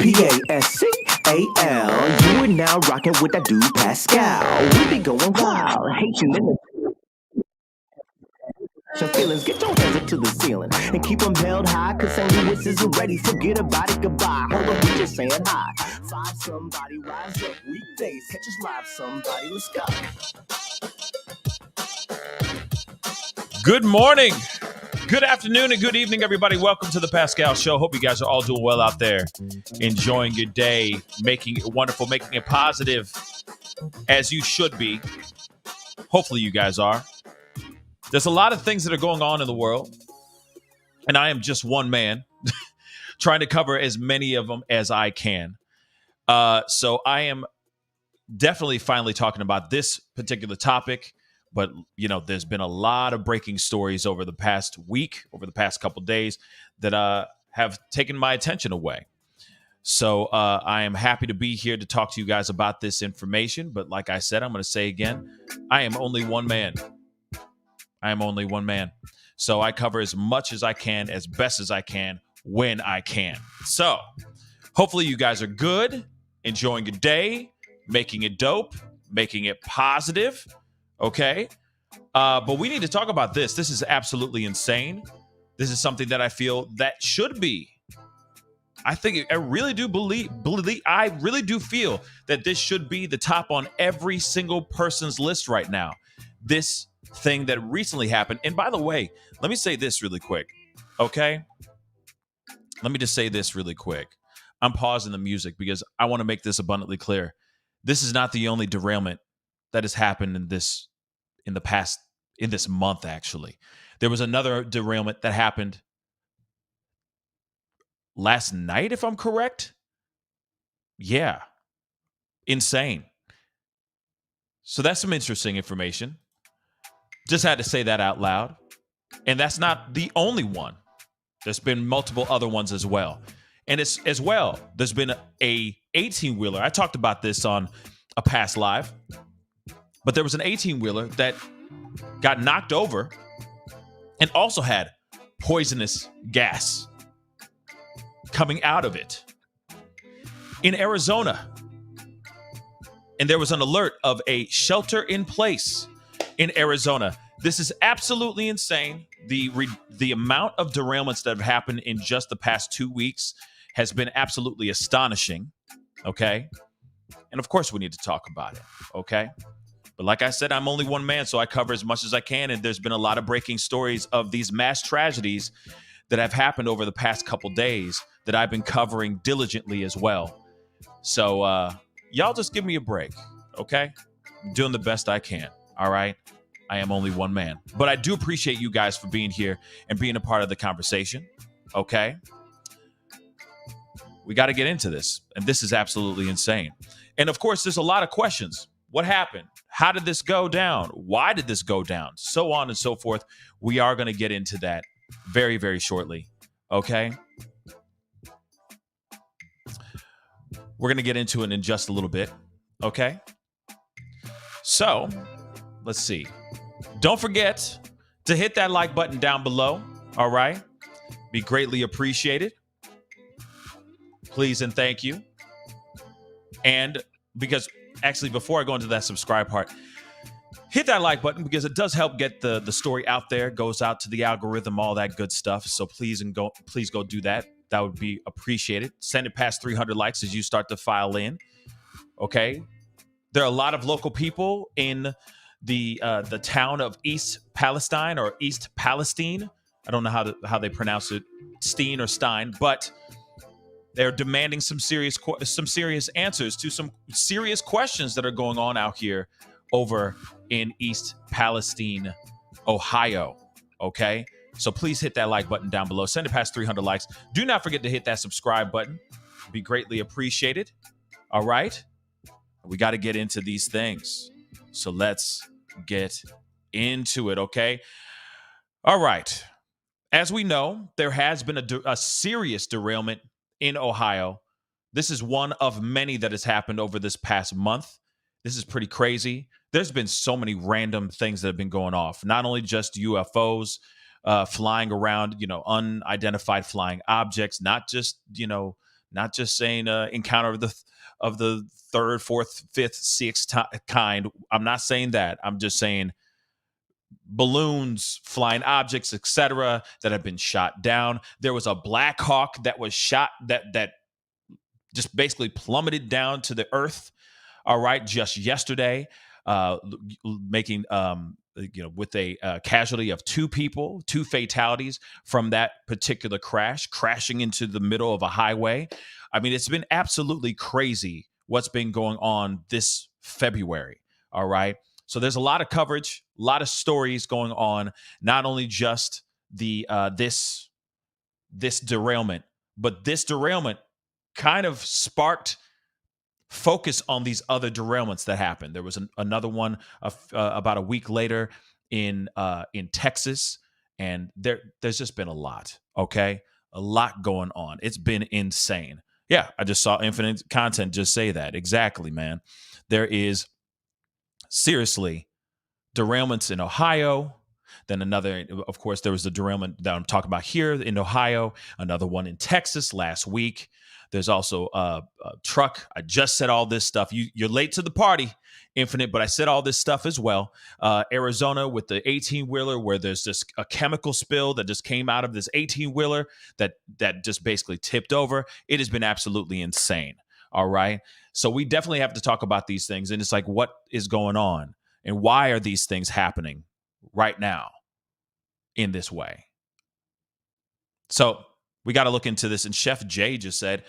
Pascal. You are now rocking with that dude Pascal. We be going wild, Haitian in the your feelings. Get your hands up to the ceiling and keep them held high, cause St. Louis isn't ready. Forget about it, goodbye. Hold on, we just saying hi. Find somebody, rise up. Weekdays, catch us live, somebody. Let's go. Good morning, good afternoon, and good evening, everybody. Welcome to the Pascal Show. Hope you guys are all doing well out there, enjoying your day, making it wonderful, making it positive, as you should be. Hopefully you guys are. There's a lot of things that are going on in the world, and I am just one man trying to cover as many of them as I can. So I am definitely finally talking about this particular topic. But, you know, there's been a lot of breaking stories over the past week, over the past couple of days that have taken my attention away. So I am happy to be here to talk to you guys about this information. But like I said, I'm going to say again, I am only one man. I am only one man. So I cover as much as I can, as best as I can, when I can. So hopefully you guys are good, enjoying your day, making it dope, making it positive. Okay, but we need to talk about this. This is absolutely insane. This is something that I feel that should be. I really do feel that this should be the top on every single person's list right now. This thing that recently happened. And by the way, let me say this really quick. Okay, let me just say this really quick. I'm pausing the music because I want to make this abundantly clear. This is not the only derailment that has happened in this month. Actually, there was another derailment that happened last night, if I'm correct. Yeah, insane. So that's some interesting information. Just had to say that out loud. And that's not the only one. There's been multiple other ones as well. And it's as well, there's been a 18-wheeler. I talked about this on a past live. But there was an 18-wheeler that got knocked over and also had poisonous gas coming out of it in Arizona. And there was an alert of a shelter in place in Arizona. This is absolutely insane. The amount of derailments that have happened in just the past 2 weeks has been absolutely astonishing. Okay. And of course, we need to talk about it. Okay. But like I said, I'm only one man, so I cover as much as I can. And there's been a lot of breaking stories of these mass tragedies that have happened over the past couple days that I've been covering diligently as well. So y'all just give me a break, okay? I'm doing the best I can, all right? I am only one man. But I do appreciate you guys for being here and being a part of the conversation, okay? We got to get into this, and this is absolutely insane. And of course, there's a lot of questions. What happened? How did this go down? Why did this go down? So on and so forth. We are going to get into that very, very shortly. Okay? We're going to get into it in just a little bit. Okay? So, let's see. Don't forget to hit that like button down below. All right? Be greatly appreciated. Please and thank you. And because actually, before I go into that subscribe part, hit that like button because it does help get the story out there, goes out to the algorithm, all that good stuff. So please go do that. That would be appreciated. Send it past 300 likes as you start to file in. Okay. There are a lot of local people in the town of East Palestine or East Palestine. I don't know how they pronounce it, Steen or Stein, but they're demanding some serious answers to some serious questions that are going on out here over in East Palestine, Ohio. Okay? So please hit that like button down below. Send it past 300 likes. Do not forget to hit that subscribe button. Be greatly appreciated. All right? We got to get into these things. So let's get into it, okay? All right. As we know, there has been a serious derailment in Ohio. This is one of many that has happened over this past month. This is pretty crazy. There's been so many random things that have been going off. Not only just UFOs flying around, unidentified flying objects, not just, not just saying encounter of the third, fourth, fifth, sixth kind. I'm not saying that. I'm just saying balloons, flying objects, etc., that have been shot down. There was a Black Hawk that was shot that just basically plummeted down to the earth. All right, just yesterday, making with a casualty of two people, two fatalities from that particular crash, crashing into the middle of a highway. I mean, it's been absolutely crazy what's been going on this February. All right. So there's a lot of coverage, a lot of stories going on, not only just the this derailment, but this derailment kind of sparked focus on these other derailments that happened. There was another one about a week later in Texas, and there's just been a lot. Okay, a lot going on. It's been insane. Yeah, I just saw Infinite Content just say that exactly, man. There is seriously derailments in Ohio. Then another, of course, there was the derailment that I'm talking about here in Ohio, another one in Texas last week. There's also a truck. I just said all this stuff. You're late to the party, Infinite, but I said all this stuff as well. Arizona with the 18-wheeler where there's just a chemical spill that just came out of this 18-wheeler that just basically tipped over. It has been absolutely insane. All right. So we definitely have to talk about these things. And it's like, what is going on? And why are these things happening right now in this way? So we got to look into this. And Chef Jay just said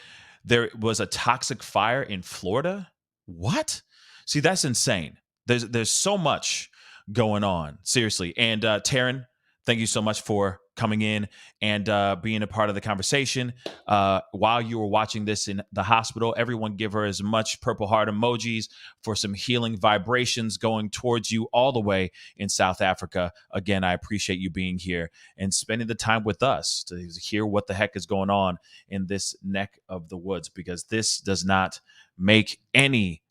there was a toxic fire in Florida. What? See, that's insane. There's so much going on. Seriously. And Taryn, thank you so much for coming in and being a part of the conversation. While you were watching this in the hospital, everyone give her as much Purple Heart emojis for some healing vibrations going towards you all the way in South Africa. Again, I appreciate you being here and spending the time with us to hear what the heck is going on in this neck of the woods, because this does not make any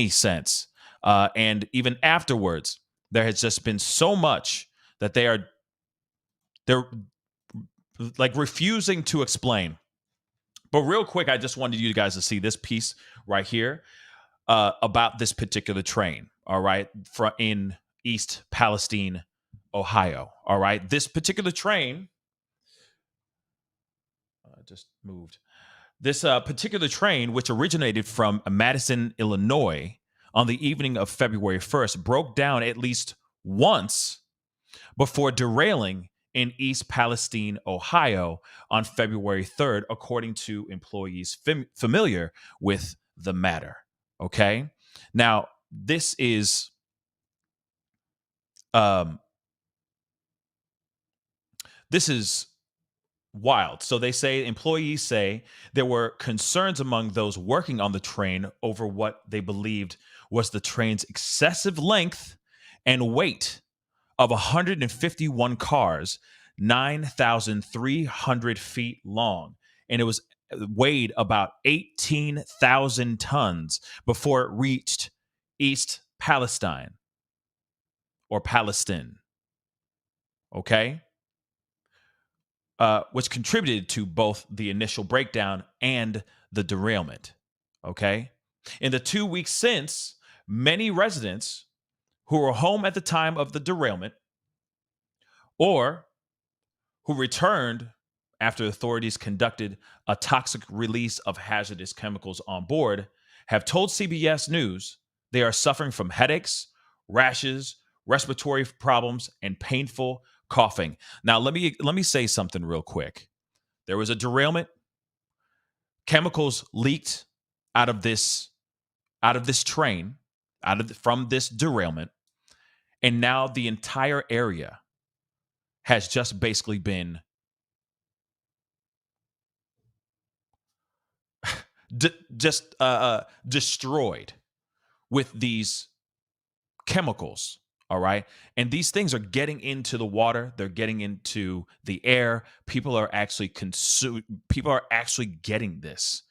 sense. And even afterwards, there has just been so much that they're like refusing to explain. But real quick, I just wanted you guys to see this piece right here about this particular train. All right, in East Palestine, Ohio. All right, this particular train just moved. This particular train, which originated from Madison, Illinois, on the evening of February 1st, broke down at least once before derailing in East Palestine, Ohio on February 3rd, according to employees familiar with the matter. Okay? Now, this is wild. So employees say there were concerns among those working on the train over what they believed was the train's excessive length and weight of 151 cars, 9,300 feet long. And it was weighed about 18,000 tons before it reached East Palestine or Palestine. Okay? Which contributed to both the initial breakdown and the derailment. Okay? In the 2 weeks since, many residents who were home at the time of the derailment or who returned after authorities conducted a toxic release of hazardous chemicals on board have told CBS News they are suffering from headaches, rashes, respiratory problems, and painful coughing. Now, let me say something real quick. There was a derailment. Chemicals leaked out of this train, from this derailment, and now the entire area has just basically been destroyed with these chemicals. All right. And these things are getting into the water. They're getting into the air. People are actually getting this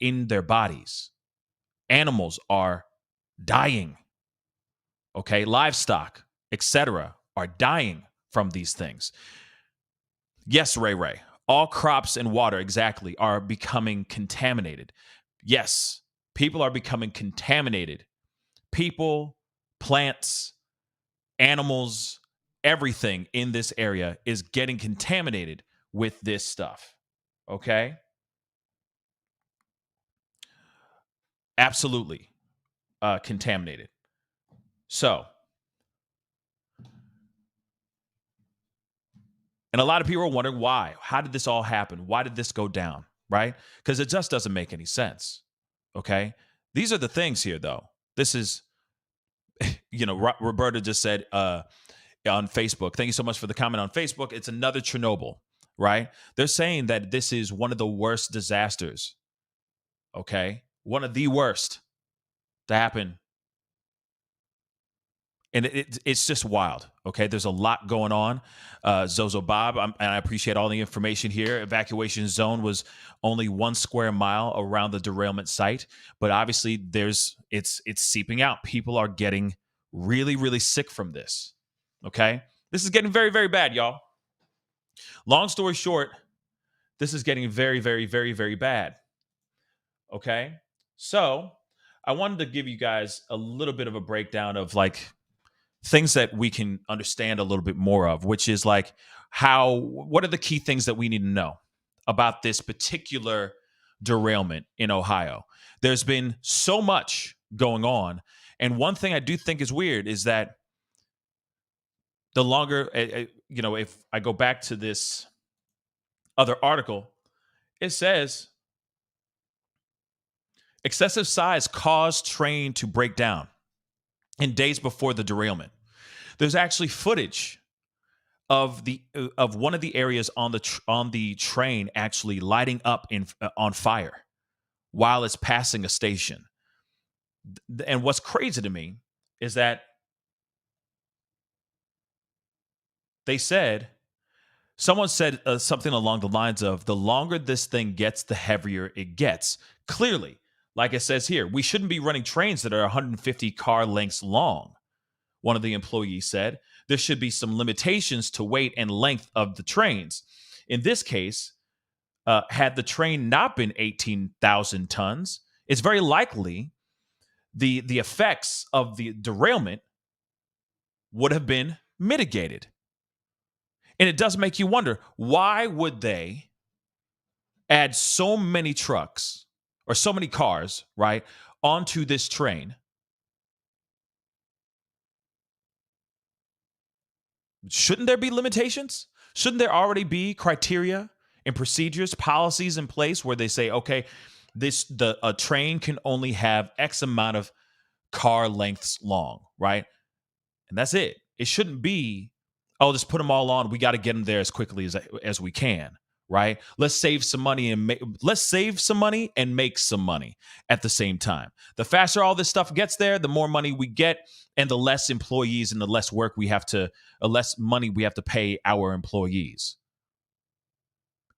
in their bodies. Animals are dying. Okay. Livestock, etc., are dying from these things. Yes, Ray. All crops and water, exactly, are becoming contaminated. Yes, people are becoming contaminated. People, plants, animals, everything in this area is getting contaminated with this stuff. Okay? Absolutely contaminated. So, and a lot of people are wondering why. How did this all happen? Why did this go down? Right? Because it just doesn't make any sense. Okay? These are the things here, though. This is, Roberta just said on Facebook, thank you so much for the comment on Facebook. It's another Chernobyl, right? They're saying that this is one of the worst disasters. Okay? One of the worst to happen. And it's just wild. Okay, there's a lot going on. Zozo Bob, and I appreciate all the information here. Evacuation zone was only 1 square mile around the derailment site, but obviously it's seeping out. People are getting really, really sick from this. Okay, this is getting very, very bad, y'all. Long story short, this is getting very, very, very, very bad. Okay, so I wanted to give you guys a little bit of a breakdown of like things that we can understand a little bit more of, which is like what are the key things that we need to know about this particular derailment in Ohio? There's been so much going on. And one thing I do think is weird is that the longer, if I go back to this other article, it says excessive size caused train to break down in days before the derailment. There's actually footage of one of the areas on the train actually lighting up on fire while it's passing a station. And what's crazy to me is that someone said something along the lines of, the longer this thing gets, the heavier it gets. Clearly, like it says here, we shouldn't be running trains that are 150 car lengths long. One of the employees said, there should be some limitations to weight and length of the trains. In this case, had the train not been 18,000 tons, it's very likely the effects of the derailment would have been mitigated. And it does make you wonder, why would they add so many trucks or so many cars, right, onto this train? Shouldn't there be limitations? Shouldn't there already be criteria and procedures, policies in place where they say, okay, a train can only have X amount of car lengths long, right? And that's it. It shouldn't be, oh, just put them all on. We got to get them there as quickly as we can, right? Let's save some money and make some money at the same time. The faster all this stuff gets there, the more money we get, and the less employees and the less less money we have to pay our employees.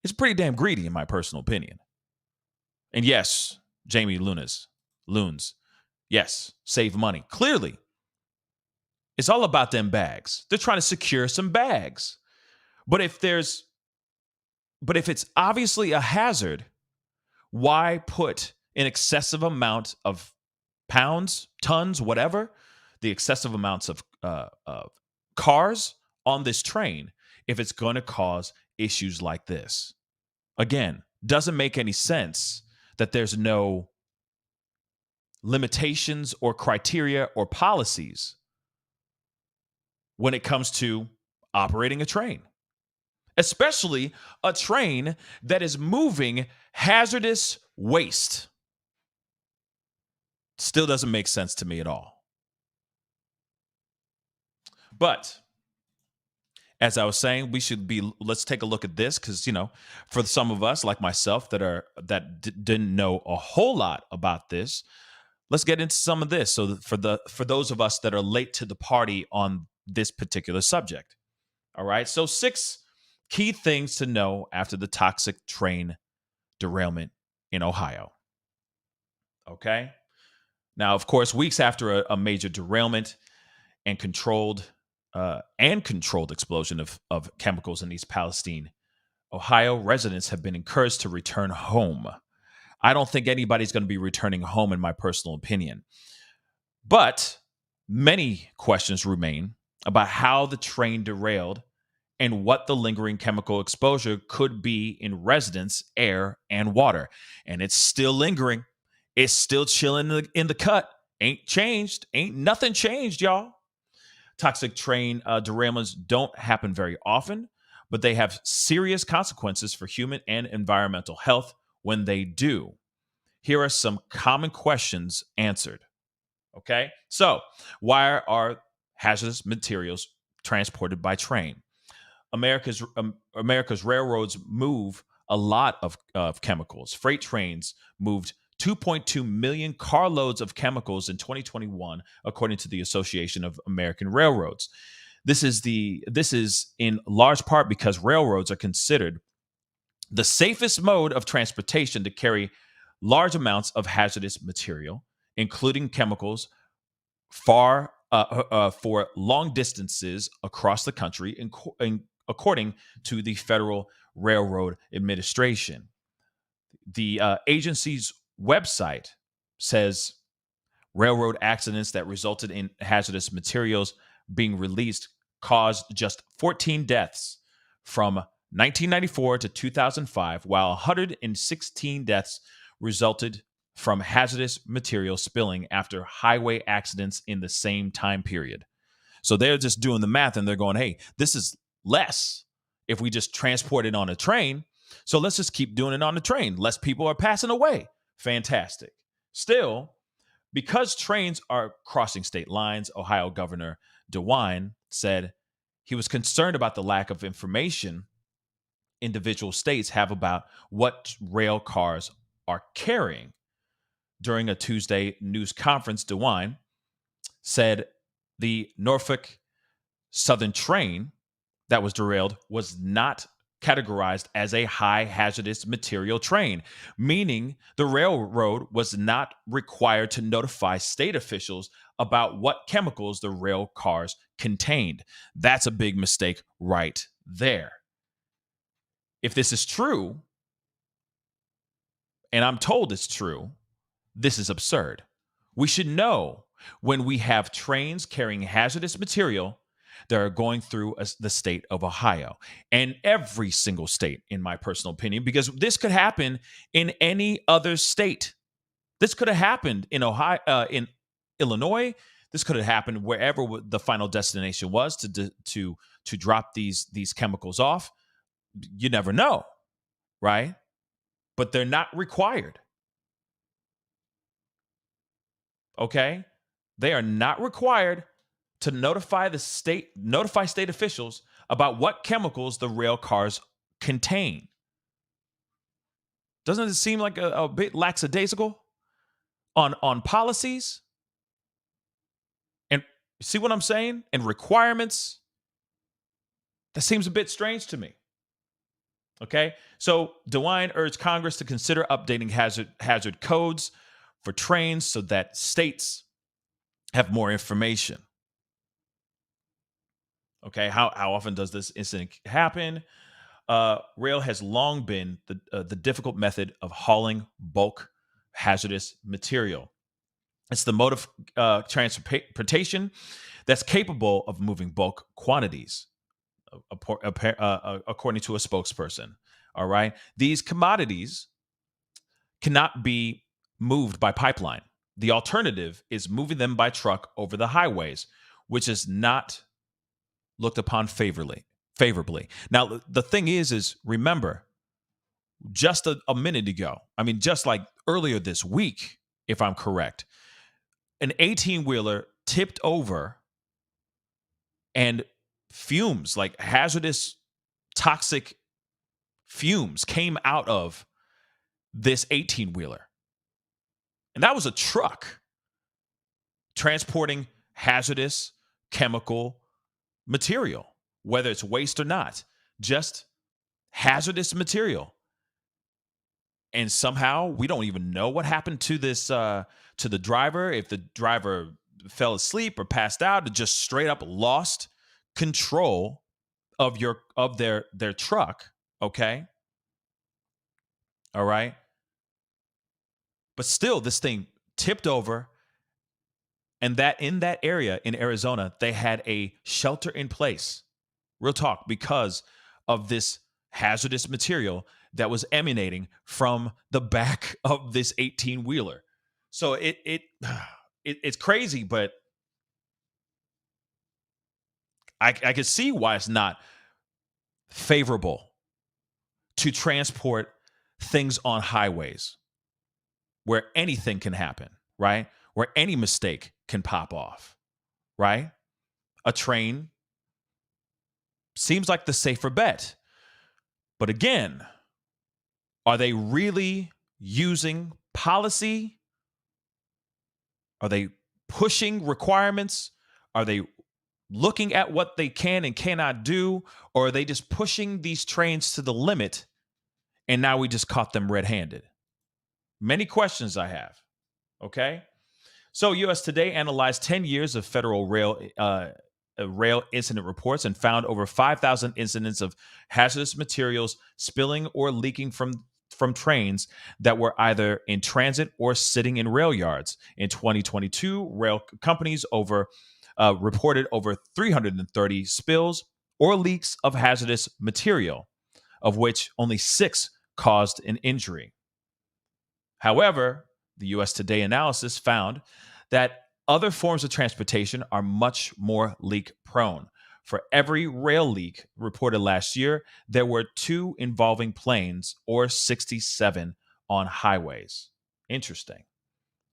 It's pretty damn greedy, in my personal opinion. And yes, Jamie Loons, yes, save money. Clearly, it's all about them bags. They're trying to secure some bags. But if it's obviously a hazard, why put an excessive amount of pounds, tons, whatever, the excessive amounts of cars on this train if it's going to cause issues like this? Again, doesn't make any sense that there's no limitations or criteria or policies when it comes to operating a train, especially a train that is moving hazardous waste. Still doesn't make sense to me at all. But as I was saying, let's take a look at this because, for some of us like myself that didn't know a whole lot about this, let's get into some of this. So for those of us that are late to the party on this particular subject. All right. So 6 key things to know after the toxic train derailment in Ohio. Okay. Now, of course, weeks after a major derailment and controlled explosion of chemicals in East Palestine, Ohio residents have been encouraged to return home. I don't think anybody's going to be returning home, in my personal opinion. But many questions remain about how the train derailed and what the lingering chemical exposure could be in residents, air, and water. And it's still lingering. It's still chilling in the cut. Ain't changed. Ain't nothing changed, y'all. Toxic train derailments don't happen very often, but they have serious consequences for human and environmental health when they do. Here are some common questions answered. Okay, so why are hazardous materials transported by train? America's railroads move a lot of chemicals. Freight trains moved 2.2 million carloads of chemicals in 2021, according to the Association of American Railroads. This is in large part because railroads are considered the safest mode of transportation to carry large amounts of hazardous material, including chemicals, for long distances across the country, according to the Federal Railroad Administration. The agency's website says railroad accidents that resulted in hazardous materials being released caused just 14 deaths from 1994 to 2005, while 116 deaths resulted from hazardous material spilling after highway accidents in the same time period. So they're just doing the math and they're going, hey, this is less if we just transport it on a train. So let's just keep doing it on the train. Less people are passing away. Fantastic. Still, because trains are crossing state lines, Ohio Governor DeWine said he was concerned about the lack of information individual states have about what rail cars are carrying. During a Tuesday news conference, DeWine said the Norfolk Southern train that was derailed was not categorized as a high hazardous material train, meaning the railroad was not required to notify state officials about what chemicals the rail cars contained. That's a big mistake right there. If this is true, and I'm told it's true, this is absurd. We should know when we have trains carrying hazardous material that are going through the state of Ohio and every single state, in my personal opinion, because this could happen in any other state. This could have happened in Ohio, in Illinois. This could have happened wherever the final destination was to drop these chemicals off. You never know, right? But they're not required. Okay? They are not required to notify state officials about what chemicals the rail cars contain. Doesn't it seem like a bit lackadaisical on policies? And see what I'm saying? And requirements? That seems a bit strange to me. Okay? So DeWine urged Congress to consider updating hazard codes for trains so that states have more information. Okay, how often does this incident happen? Rail has long been the difficult method of hauling bulk hazardous material. It's the mode of transportation that's capable of moving bulk quantities, according to a spokesperson. All right, these commodities cannot be moved by pipeline. The alternative is moving them by truck over the highways, which is not looked upon favorably. Now, the thing is remember, just a minute ago, just like earlier this week, if I'm correct, an 18-wheeler tipped over and fumes, like hazardous, toxic fumes, came out of this 18-wheeler. And that was a truck transporting hazardous chemical material, whether it's waste or not, just hazardous material. And somehow we don't even know what happened to this to the driver, if the driver fell asleep or passed out or just straight up lost control of their truck. Okay. All right. But still, this thing tipped over. And that in that area in Arizona, they had a shelter in place. Real talk, because of this hazardous material that was emanating from the back of this 18-wheeler. So it's crazy, but I can see why it's not favorable to transport things on highways where anything can happen, right? Where any mistake can pop off, right? A train seems like the safer bet. But again, are they really using policy? Are they pushing requirements? Are they looking at what they can and cannot do? Or are they just pushing these trains to the limit and now we just caught them red-handed? Many questions I have. Okay. So US Today analyzed 10 years of federal rail incident reports and found over 5,000 incidents of hazardous materials spilling or leaking from trains that were either in transit or sitting in rail yards. In 2022, rail companies reported over 330 spills or leaks of hazardous material, of which only 6 caused an injury. However, the US Today analysis found that other forms of transportation are much more leak prone. For every rail leak reported last year, there were 2 involving planes or 67 on highways. Interesting.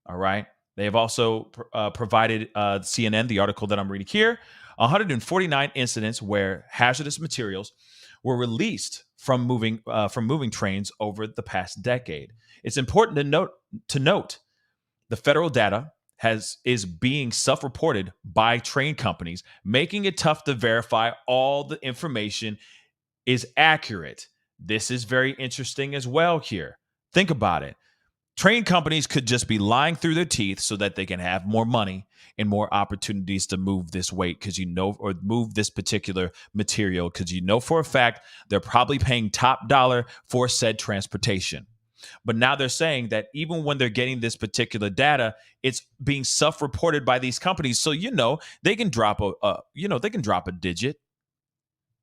All right. They have also provided CNN, the article that I'm reading here, 149 incidents where hazardous materials were released from moving trains over the past decade. It's important to note the federal data is being self-reported by train companies, making it tough to verify all the information is accurate. This is very interesting as well here. Think about it. Train companies could just be lying through their teeth so that they can have more money and more opportunities to move this weight or move this particular material because for a fact they're probably paying top dollar for said transportation. But now they're saying that even when they're getting this particular data, it's being self-reported by these companies. So they can drop a digit,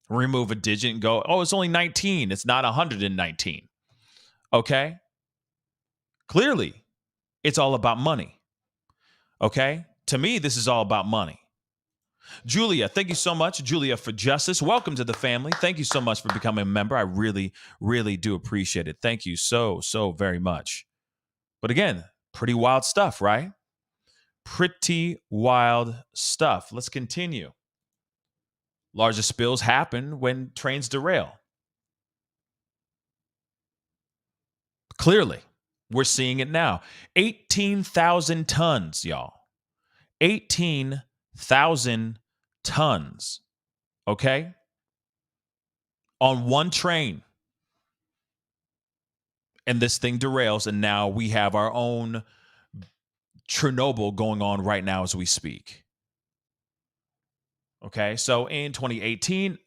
remove a digit, and go, "Oh, it's only 19. It's not 119." Okay. Clearly, it's all about money. Okay? To me, this is all about money. Julia, thank you so much. Julia for Justice. Welcome to the family. Thank you so much for becoming a member. I really, really do appreciate it. Thank you so very much. But again, pretty wild stuff, right? Pretty wild stuff. Let's continue. Largest spills happen when trains derail. Clearly, we're seeing it now. 18,000 tons, y'all. 18,000 tons, okay? On one train. And this thing derails, and now we have our own Chernobyl going on right now as we speak. Okay, so in 2018,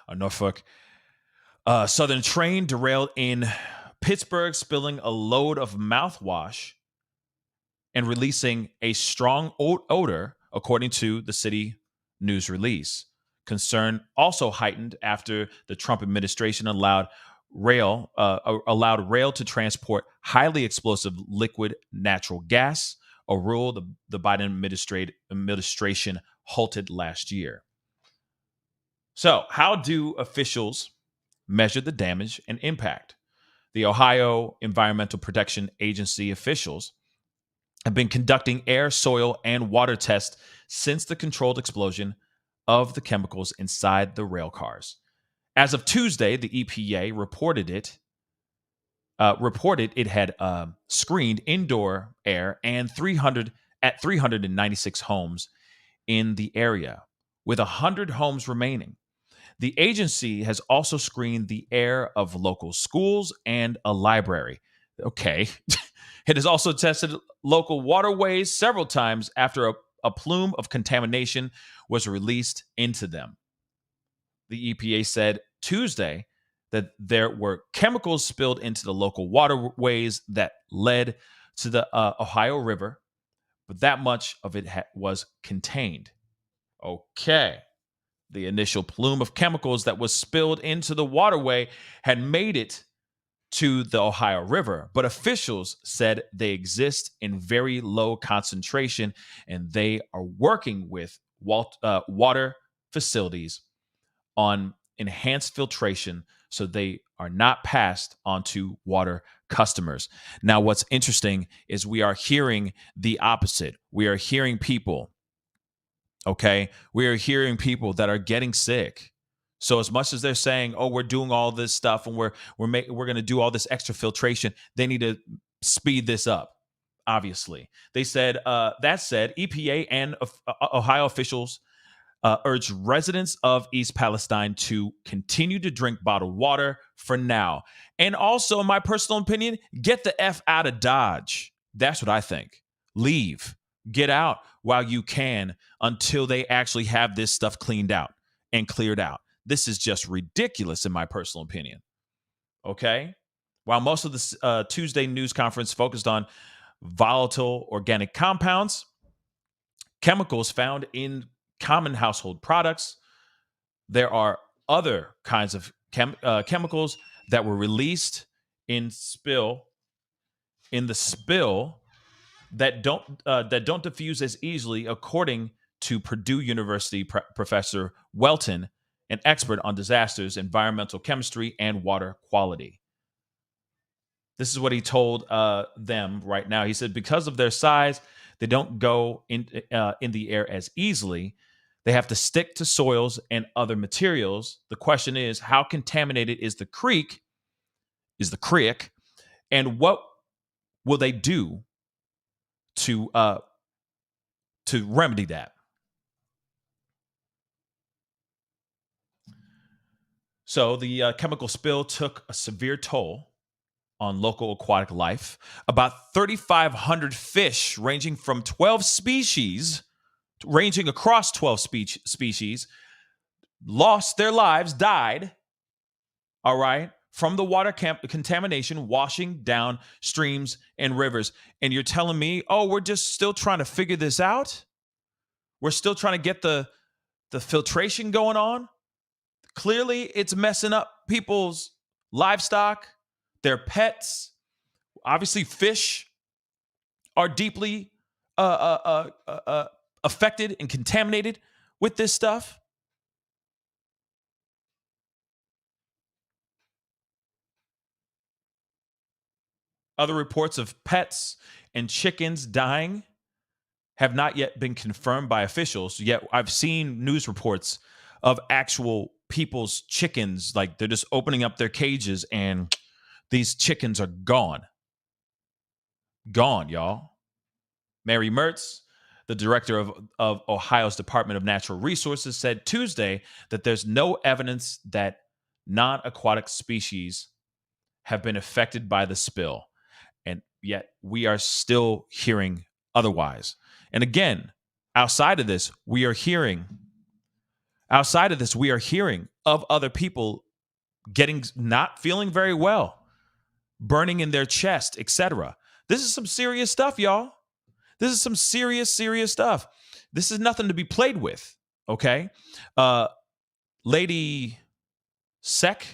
a Norfolk Southern train derailed in Pittsburgh, spilling a load of mouthwash and releasing a strong odor, according to the city news release. Concern also heightened after the Trump administration allowed rail to transport highly explosive liquid natural gas, a rule the Biden administration halted last year. So, how do officials measure the damage and impact? The Ohio Environmental Protection Agency officials have been conducting air, soil, and water tests since the controlled explosion of the chemicals inside the rail cars. As of Tuesday, the EPA reported it had screened indoor air and 396 homes in the area, with 100 homes remaining. The agency has also screened the air of local schools and a library. Okay. It has also tested local waterways several times after a plume of contamination was released into them. The EPA said Tuesday that there were chemicals spilled into the local waterways that led to the Ohio River, but that much of it was contained. Okay. The initial plume of chemicals that was spilled into the waterway had made it to the Ohio River, but officials said they exist in very low concentration and they are working with water facilities on enhanced filtration so they are not passed on to water customers. Now, what's interesting is we are hearing the opposite. We are hearing people, okay? We are hearing people that are getting sick. So as much as they're saying, "Oh, we're doing all this stuff and we're going to do all this extra filtration," they need to speed this up. Obviously, they said that said, EPA and Ohio officials urged residents of East Palestine to continue to drink bottled water for now, and also, in my personal opinion, get the F out of Dodge. That's what I think. Leave, get out while you can until they actually have this stuff cleaned out and cleared out. This is just ridiculous, in my personal opinion. Okay? While most of the Tuesday news conference focused on volatile organic compounds, chemicals found in common household products, there are other kinds of chemicals that were released in the spill that don't diffuse as easily, according to Purdue University professor Welton, an expert on disasters, environmental chemistry, and water quality. This is what he told them right now. He said, because of their size, they don't go in the air as easily. They have to stick to soils and other materials. The question is, how contaminated is the creek, and what will they do to remedy that? So the chemical spill took a severe toll on local aquatic life. About 3,500 fish ranging across 12 species lost their lives, died, all right, from the water contamination washing down streams and rivers. And you're telling me, oh, we're just still trying to figure this out? We're still trying to get the filtration going on? Clearly, it's messing up people's livestock, their pets. Obviously, fish are deeply affected and contaminated with this stuff. Other reports of pets and chickens dying have not yet been confirmed by officials. Yet I've seen news reports of actual people's chickens, like they're just opening up their cages and these chickens are gone. Gone, y'all. Mary Mertz, the director of Ohio's Department of Natural Resources, said Tuesday that there's no evidence that non-aquatic species have been affected by the spill. And yet we are still hearing otherwise. And again, outside of this, we are hearing of other people not feeling very well, burning in their chest, etc. This is some serious stuff, y'all. This is some serious stuff. This is nothing to be played with, okay? Lady Sec,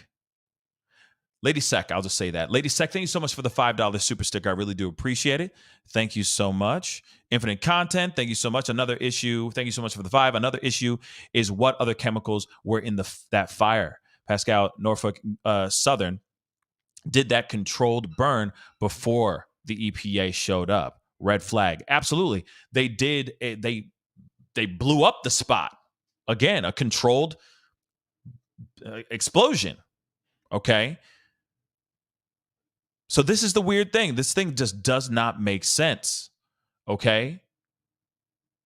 I'll just say that. Lady Sec, thank you so much for the $5 super sticker. I really do appreciate it. Thank you so much. Infinite Content, thank you so much. Another issue, thank you so much for the 5. Another issue is what other chemicals were in that fire. Pascal, Norfolk Southern did that controlled burn before the EPA showed up. Red flag. Absolutely. They did. They blew up the spot. Again, a controlled explosion. Okay. So this is the weird thing. This thing just does not make sense. Okay.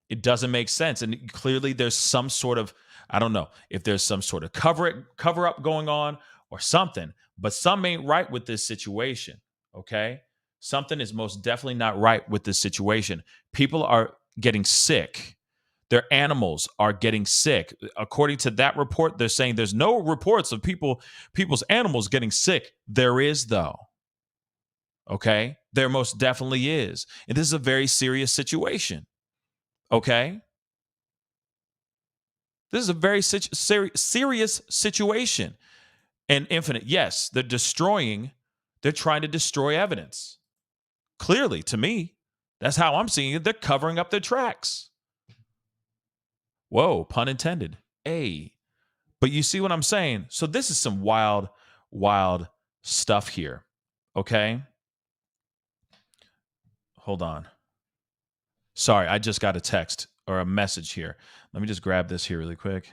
It doesn't make sense. And clearly there's some sort of, I don't know if there's some sort of cover up going on or something, but something ain't right with this situation. Okay. Something is most definitely not right with this situation. People are getting sick. Their animals are getting sick. According to that report, they're saying there's no reports of people's animals getting sick. There is, though. Okay? There most definitely is. And this is a very serious situation. Okay? This is a very serious situation. And Infinite, yes, they're trying to destroy evidence. Clearly, to me, that's how I'm seeing it. They're covering up their tracks. Whoa, pun intended. Hey. But you see what I'm saying? So this is some wild, wild stuff here. Okay? Hold on. Sorry, I just got a text or a message here. Let me just grab this here really quick.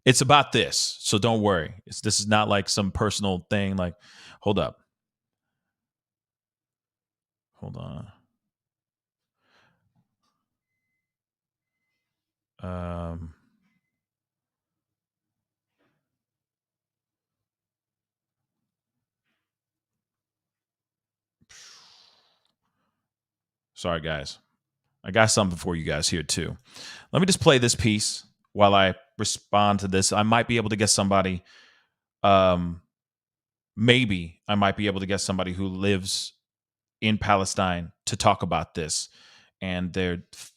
It's about this, so don't worry. This is not like some personal thing. Like, hold up. Hold on. Sorry, guys. I got something for you guys here, too. Let me just play this piece while I respond to this. I might be able to get somebody, maybe I might be able to get somebody who lives in Palestine to talk about this. And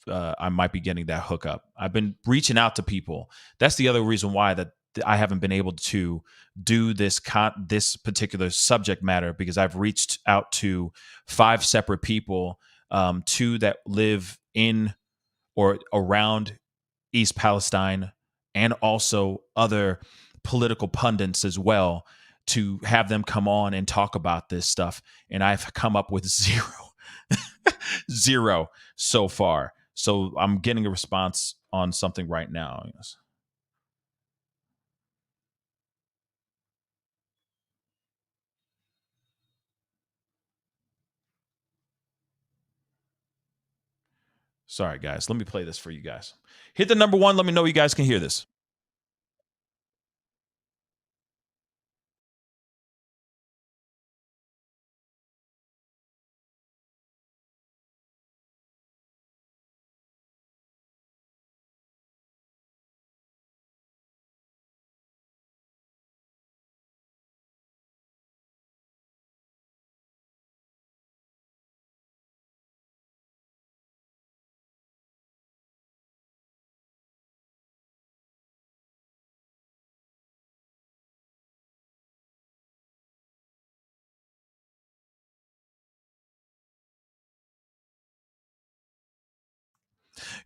I might be getting that hookup. I've been reaching out to people. That's the other reason why that I haven't been able to do this particular subject matter, because I've reached out to 5 separate people, 2 that live in or around East Palestine, and also other political pundits as well, to have them come on and talk about this stuff. And I've come up with zero so far. So I'm getting a response on something right now. Yes. Sorry, guys. Let me play this for you guys. Hit the number 1. Let me know you guys can hear this.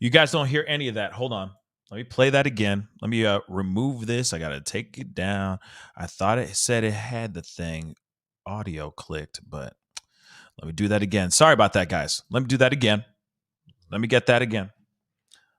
You guys don't hear any of that. Hold on. Let me play that again. Let me remove this. I got to take it down. I thought it said it had the thing audio clicked, but let me do that again. Sorry about that, guys. Let me do that again. Let me get that again.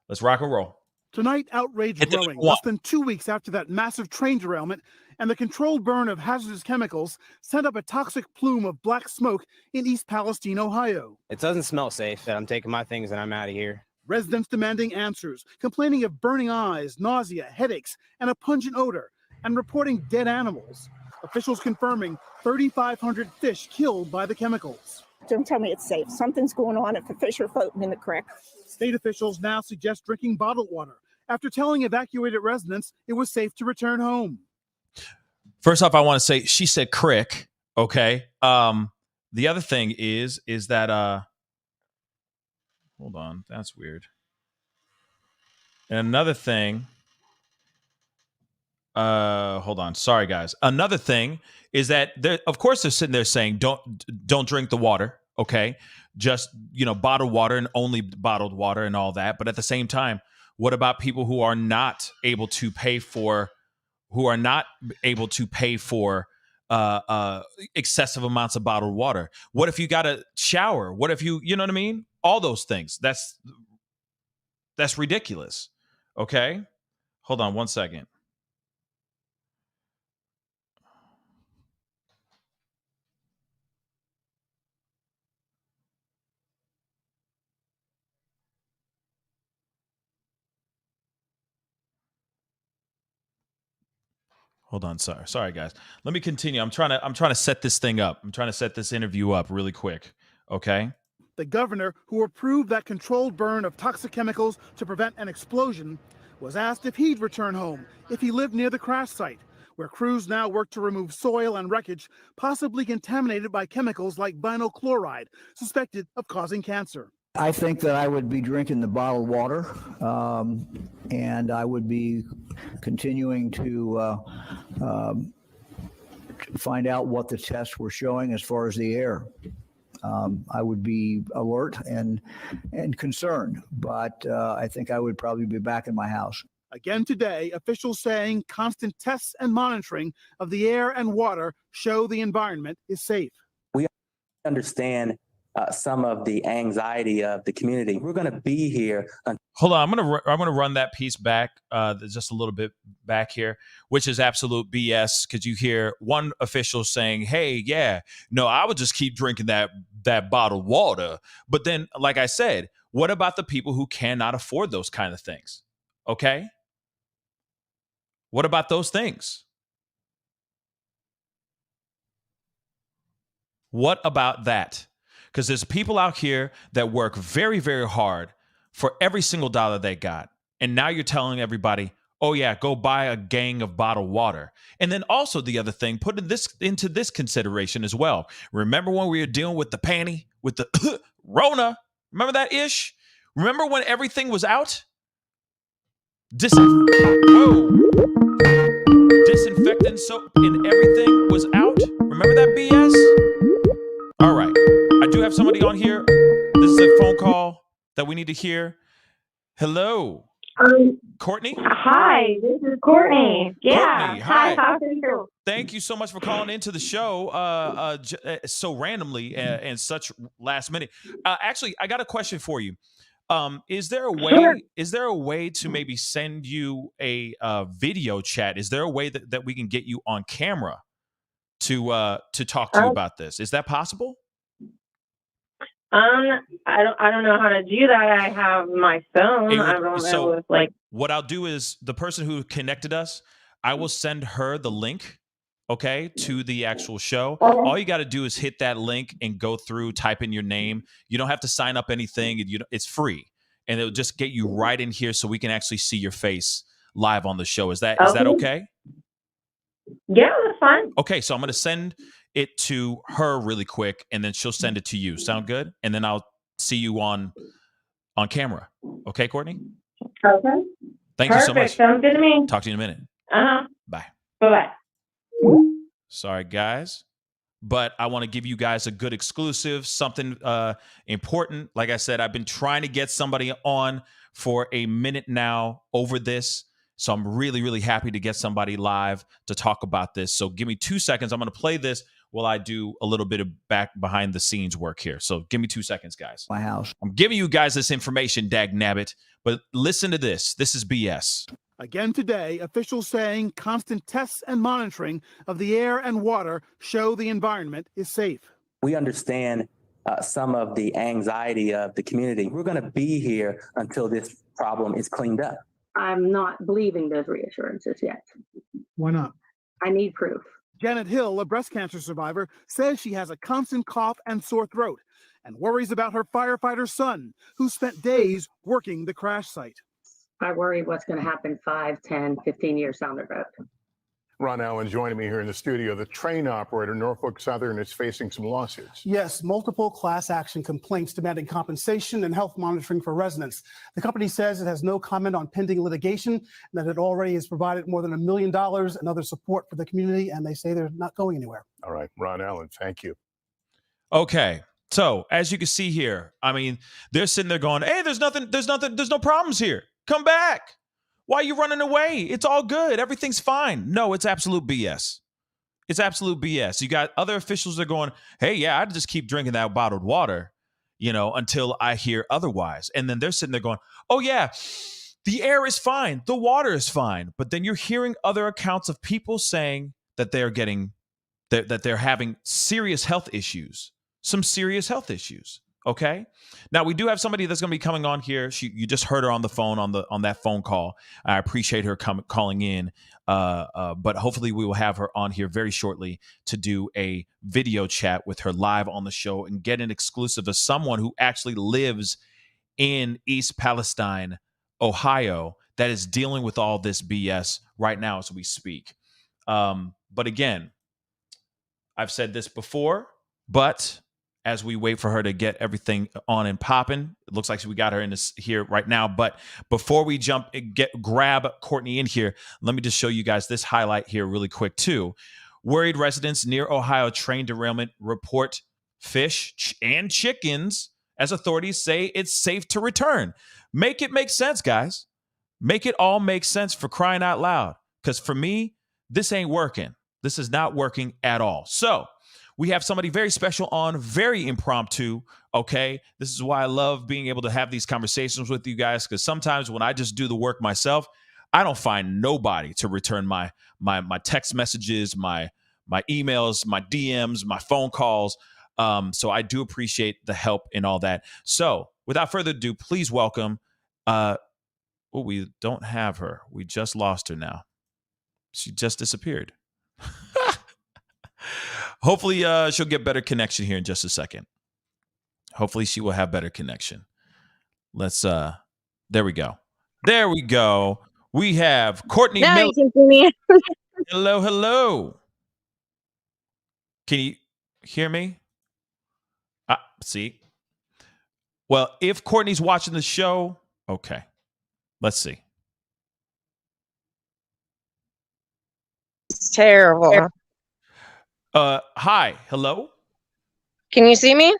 Let's rock and roll. Tonight, outrage growing less than 2 weeks after that massive train derailment, and the controlled burn of hazardous chemicals sent up a toxic plume of black smoke in East Palestine, Ohio. It doesn't smell safe. I'm taking my things and I'm out of here. Residents demanding answers, complaining of burning eyes, nausea, headaches, and a pungent odor, and reporting dead animals. Officials confirming 3,500 fish killed by the chemicals. Don't tell me it's safe. Something's going on if the fish are floating in the creek. State officials now suggest drinking bottled water after telling evacuated residents it was safe to return home. First off, I want to say she said crick. Okay. The other thing is that hold on, that's weird. And another thing, hold on, sorry guys. Another thing is that of course they're sitting there saying don't drink the water, okay? Just, bottled water and only bottled water and all that. But at the same time, what about people who are not able to pay for excessive amounts of bottled water? What if you got to shower? What if you know what I mean? All those things. That's ridiculous. Okay? Hold on one second. Hold on, sorry guys. Let me continue. I'm trying to set this thing up. I'm trying to set this interview up really quick. Okay? The governor, who approved that controlled burn of toxic chemicals to prevent an explosion, was asked if he'd return home if he lived near the crash site, where crews now work to remove soil and wreckage possibly contaminated by chemicals like vinyl chloride, suspected of causing cancer. I think that I would be drinking the bottled water, and I would be continuing to find out what the tests were showing as far as the air. I would be alert and concerned, but I think I would probably be back in my house. Again today, officials saying constant tests and monitoring of the air and water show the environment is safe. We understand some of the anxiety of the community. We're going to be here. Hold on, I'm gonna run that piece back, just a little bit back here, which is absolute BS. Because you hear one official saying, "Hey, yeah, no, I would just keep drinking that bottled water." But then, like I said, what about the people who cannot afford those kind of things? Okay, what about those things? What about that? Because there's people out here that work very, very hard for every single dollar they got. And now you're telling everybody, oh, yeah, go buy a gang of bottled water. And then also the other thing, put this into this consideration as well. Remember when we were dealing with the panty, with the Rona? Remember that ish? Remember when everything was out? Disinfectant soap and everything was out? Remember that BS? All right. I do have somebody on here. This is a phone call that we need to hear. Hello. Courtney? Hi, this is Courtney. Yeah. Courtney, hi. How are you? Thank you so much for calling into the show so randomly and such last minute. Actually, I got a question for you. Is there a way? Sure. Is there a way to maybe send you a video chat? Is there a way that we can get you on camera to talk to you about this? Is that possible? I don't know how to do that. I have my phone. I don't know if what I'll do is the person who connected us, I will send her the link, okay, to the actual show. All you got to do is hit that link and go through, type in your name. You don't have to sign up anything. It's free, and it'll just get you right in here so we can actually see your face live on the show. Is that okay? Yeah, that's fine. Okay, so I'm going to send it to her really quick, and then she'll send it to you. Sound good? And then I'll see you on camera. Okay, Courtney? Okay. Thank you so much. Sounds good to me. Talk to you in a minute. Bye. Bye-bye. Sorry, guys. But I want to give you guys a good exclusive, something important. Like I said, I've been trying to get somebody on for a minute now over this. So I'm really, really happy to get somebody live to talk about this. So give me 2 seconds. I'm going to play this while I do a little bit of back behind the scenes work here. So give me 2 seconds, guys. My house. I'm giving you guys this information, dag nabbit, but listen to this. This is BS. Again today, officials saying constant tests and monitoring of the air and water show the environment is safe. We understand some of the anxiety of the community. We're going to be here until this problem is cleaned up. I'm not believing those reassurances yet. Why not? I need proof. Janet Hill, a breast cancer survivor, says she has a constant cough and sore throat and worries about her firefighter son, who spent days working the crash site. I worry what's going to happen 5, 10, 15 years down the road. Ron Allen joining me here in the studio. The train operator, Norfolk Southern, is facing some lawsuits. Yes, multiple class action complaints demanding compensation and health monitoring for residents. The company says it has no comment on pending litigation and that it already has provided more than $1 million and other support for the community, and they say they're not going anywhere. All right, Ron Allen, thank you. Okay. So as you can see here, I mean, they're sitting there going, hey, there's no problems here. Come back. Why are you running away? It's all good. Everything's fine. No, it's absolute BS. It's absolute BS. You got other officials that are going, hey, yeah, I'd just keep drinking that bottled water, until I hear otherwise. And then they're sitting there going, oh, yeah, the air is fine. The water is fine. But then you're hearing other accounts of people saying that that they're having serious health issues, some serious health issues. Okay. Now we do have somebody that's going to be coming on here. You just heard her on the phone on that phone call. I appreciate her calling in. But hopefully we will have her on here very shortly to do a video chat with her live on the show and get an exclusive of someone who actually lives in East Palestine, Ohio, that is dealing with all this BS right now as we speak. But again, I've said this before, but as we wait for her to get everything on and popping, it looks like we got her in this here right now. But before we grab Courtney in here, let me just show you guys this highlight here really quick too. Worried residents near Ohio train derailment report fish and chickens as authorities say it's safe to return. Make it make sense, guys. Make it all make sense, for crying out loud. Because for me, this ain't working. This is not working at all. So we have somebody very special on, very impromptu, okay? This is why I love being able to have these conversations with you guys, because sometimes when I just do the work myself, I don't find nobody to return my text messages, my emails, my DMs, my phone calls. So I do appreciate the help and all that. So without further ado, please welcome, we don't have her. We just lost her now. She just disappeared. Hopefully she'll get better connection here in just a second. Hopefully she will have better connection. Let's there we go. There we go. We have Courtney Now Miller. you can see me. Hello. Can you hear me? See. Well, if Courtney's watching the show, okay. Let's see. It's terrible. Hi. Hello. Can you see me?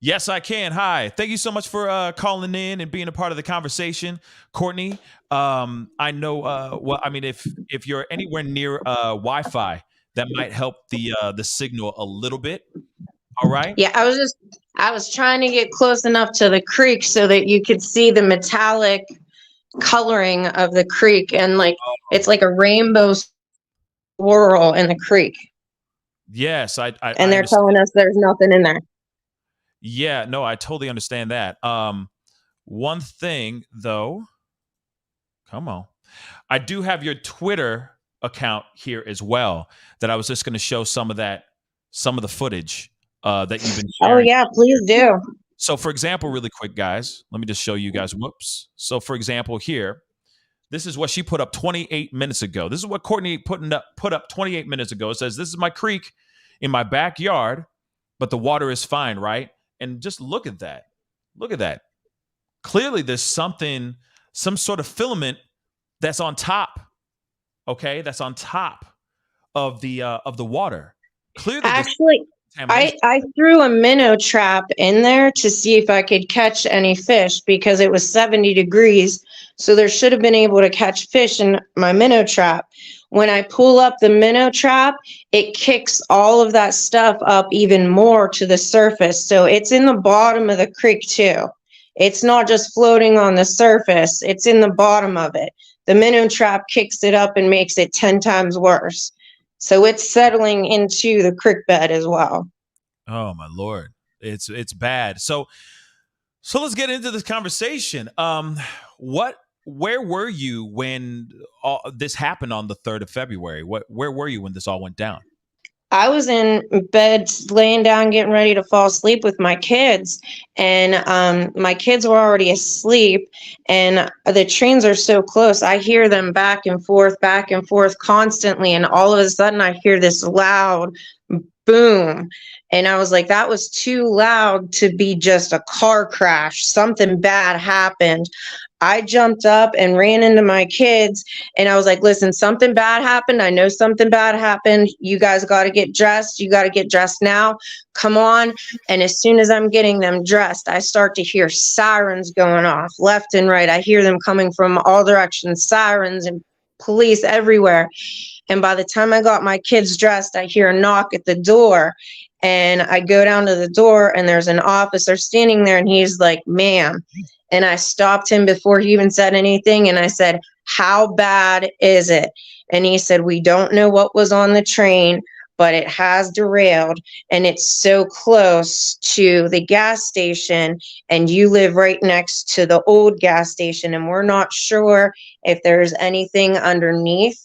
Yes, I can. Hi. Thank you so much for calling in and being a part of the conversation, Courtney. I know. If you're anywhere near Wi-Fi, that might help the signal a little bit. All right. Yeah, I was trying to get close enough to the creek so that you could see the metallic coloring of the creek, and it's like a rainbow swirl in the creek. Yes, and they're telling us there's nothing in there. Yeah, no, I totally understand that. One thing though, come on, I do have your Twitter account here as well that I was just going to show some of the footage that you've been sharing. Oh yeah, please do. So for example, really quick, guys, let me just show you guys. Whoops. So for example, here, this is what she put up 28 minutes ago. This is what Courtney put up 28 minutes ago. It says, "This is my creek in my backyard, but the water is fine," right? And just look at that. Look at that. Clearly there's some sort of filament that's on top. Okay, that's on top of the water. Clearly, actually, I threw a minnow trap in there to see if I could catch any fish because it was 70 degrees. So there should have been able to catch fish in my minnow trap. When I pull up the minnow trap, it kicks all of that stuff up even more to the surface. So it's in the bottom of the creek too. It's not just floating on the surface. It's in the bottom of it. The minnow trap kicks it up and makes it 10 times worse. So it's settling into the creek bed as well. Oh my Lord. It's bad. So let's get into this conversation. Where were you when this happened on the 3rd of February? Where were you when this all went down? I was in bed laying down getting ready to fall asleep with my kids, and my kids were already asleep, and the trains are so close. I hear them back and forth constantly, and all of a sudden I hear this loud boom, and I was like, that was too loud to be just a car crash. Something bad happened. I jumped up and ran into my kids, and I was like, listen, something bad happened. I know something bad happened. You guys got to get dressed. You got to get dressed now. Come on. And as soon as I'm getting them dressed, I start to hear sirens going off left and right. I hear them coming from all directions, sirens and police everywhere. And by the time I got my kids dressed, I hear a knock at the door, and I go down to the door, and there's an officer standing there, and he's like, ma'am. And I stopped him before he even said anything. And I said, how bad is it? And he said, we don't know what was on the train. but it has derailed, and it's so close to the gas station, and you live right next to the old gas station, and we're not sure if there's anything underneath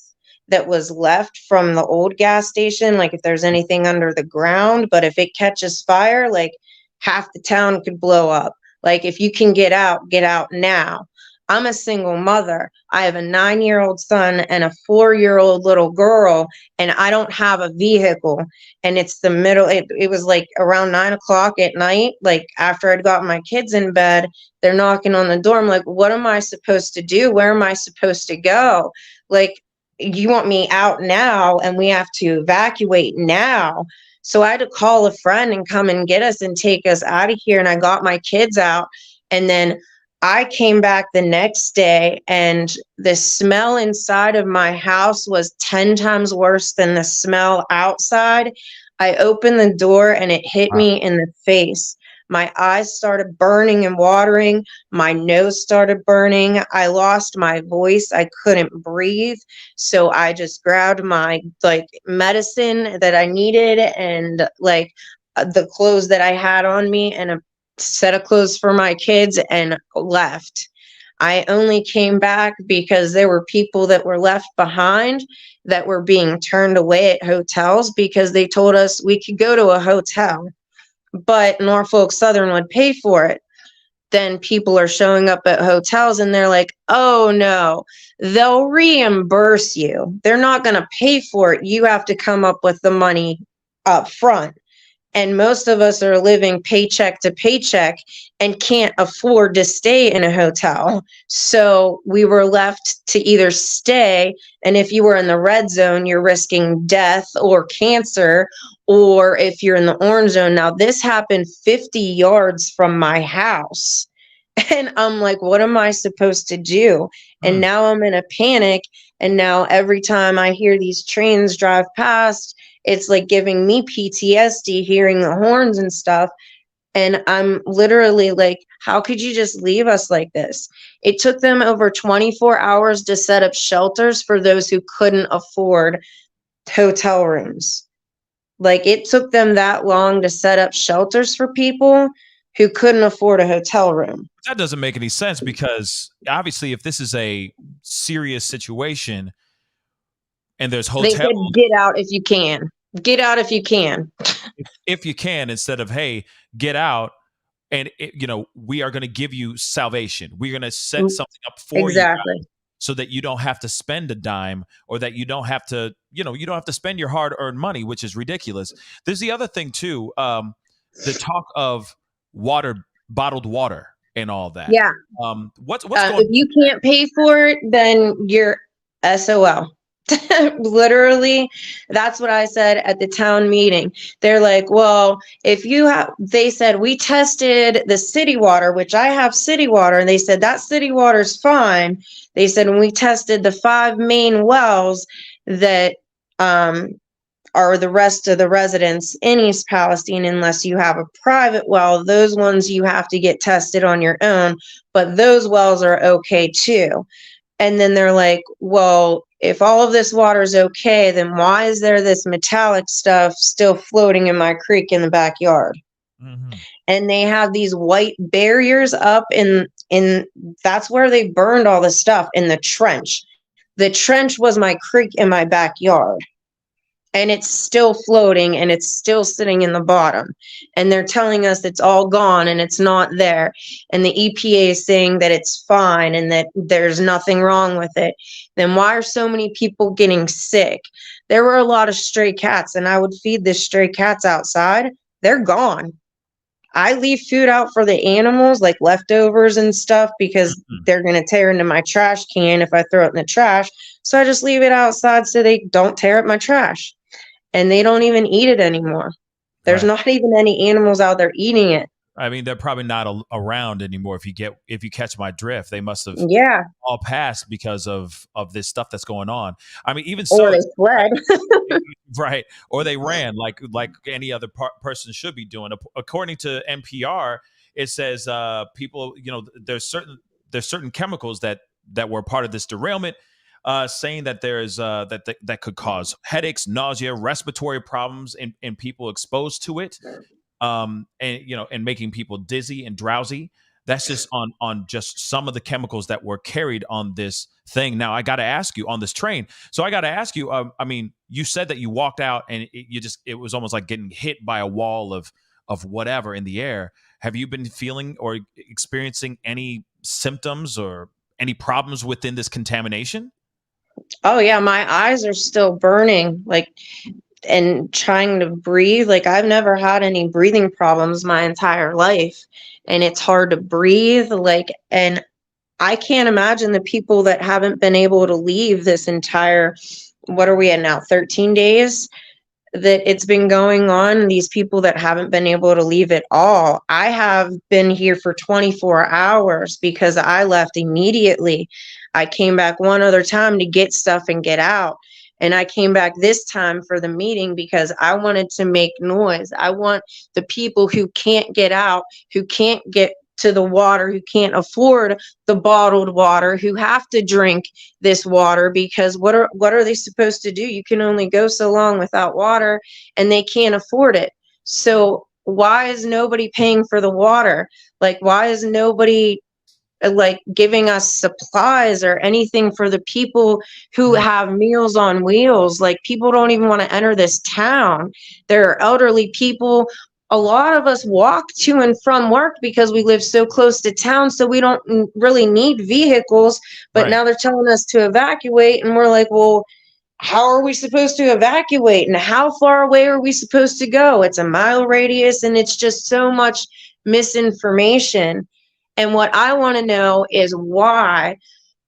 that was left from the old gas station, like if there's anything under the ground. But if it catches fire, like half the town could blow up. Like, if you can get out now. I'm a single mother. I have a 9-year-old son and a 4-year-old little girl, and I don't have a vehicle. And it's the middle, it was like around 9 o'clock at night, like after I'd got my kids in bed, they're knocking on the door. I'm like, what am I supposed to do? Where am I supposed to go? Like, you want me out now, and we have to evacuate now. So I had to call a friend and come and get us and take us out of here. And I got my kids out, and then I came back the next day, and the smell inside of my house was 10 times worse than the smell outside. I opened the door and it hit me in the face. My eyes started burning and watering. My nose started burning. I lost my voice. I couldn't breathe. So I just grabbed my medicine that I needed, and the clothes that I had on me, and a set of clothes for my kids, and left. I only came back because there were people that were left behind that were being turned away at hotels because they told us we could go to a hotel, but Norfolk Southern would pay for it. Then people are showing up at hotels and they're like, oh no, they'll reimburse you. They're not going to pay for it. You have to come up with the money up front. And most of us are living paycheck to paycheck and can't afford to stay in a hotel. So we were left to either stay, and if you were in the red zone, you're risking death or cancer, or if you're in the orange zone. Now, this happened 50 yards from my house. And I'm like, what am I supposed to do? And now I'm in a panic. And now every time I hear these trains drive past, it's like giving me PTSD hearing the horns and stuff. And I'm literally like, how could you just leave us like this? It took them over 24 hours to set up shelters for those who couldn't afford hotel rooms. Like, it took them that long to set up shelters for people who couldn't afford a hotel room. That doesn't make any sense, because obviously if this is a serious situation and there's hotels, they said, get out if you can. Get out if you can. If you can, instead of, hey, get out, and we are going to give you salvation. We're going to set something up for you so that you don't have to spend a dime, or that you don't have to, you don't have to spend your hard-earned money, which is ridiculous. There's the other thing too, the talk of bottled water and all that. Yeah. What's going on? If you can't pay for it, then you're SOL. Literally, that's what I said at the town meeting. They're like, well, they said, we tested the city water, which I have city water, and they said that city water is fine. They said, when we tested the 5 main wells that are the rest of the residents in East Palestine, unless you have a private well, those ones you have to get tested on your own, but those wells are okay too. And then they're like, well, if all of this water is okay, then why is there this metallic stuff still floating in my creek in the backyard? Mm-hmm. And they have these white barriers up in that's where they burned all the stuff, in the trench. The trench was my creek in my backyard. And it's still floating, and it's still sitting in the bottom. And they're telling us it's all gone and it's not there. And the EPA is saying that it's fine and that there's nothing wrong with it. Then why are so many people getting sick? There were a lot of stray cats, and I would feed the stray cats outside. They're gone. I leave food out for the animals, like leftovers and stuff, because they're going to tear into my trash can if I throw it in the trash. So I just leave it outside so they don't tear up my trash. And they don't even eat it anymore. There's not even any animals out there eating it. I mean, they're probably not around anymore. If you catch my drift, they must have all passed because of this stuff that's going on. I mean, even so, or they fled, right? Or they ran like any other person should be doing. According to NPR, it says people, there's certain chemicals that were part of this derailment. saying that there is that could cause headaches, nausea, respiratory problems in people exposed to it, and and making people dizzy and drowsy. That's just on just some of the chemicals that were carried on this thing. Now I got to ask you on this train. So I got to ask you. I mean, you said that you walked out and it was almost like getting hit by a wall of whatever in the air. Have you been feeling or experiencing any symptoms or any problems within this contamination? Oh yeah, my eyes are still burning, like, and trying to breathe. Like, I've never had any breathing problems my entire life, and it's hard to breathe. Like, and I can't imagine the people that haven't been able to leave this entire, what are we at now, 13 days that it's been going on, these people that haven't been able to leave at all. I have been here for 24 hours because I left immediately. I came back one other time to get stuff and get out. And I came back this time for the meeting because I wanted to make noise. I want the people who can't get out, who can't get to the water, who can't afford the bottled water, who have to drink this water, because what are they supposed to do? You can only go so long without water, and they can't afford it. So why is nobody paying for the water? Like, why is nobody like giving us supplies or anything for the people who have Meals on Wheels? Like, people don't even want to enter this town. There are elderly people. A lot of us walk to and from work because we live so close to town, so we don't really need vehicles. But Right. now they're telling us to evacuate, and we're like, well, how are we supposed to evacuate? And how far away are we supposed to go? It's a mile radius, and it's just so much misinformation. And what I want to know is why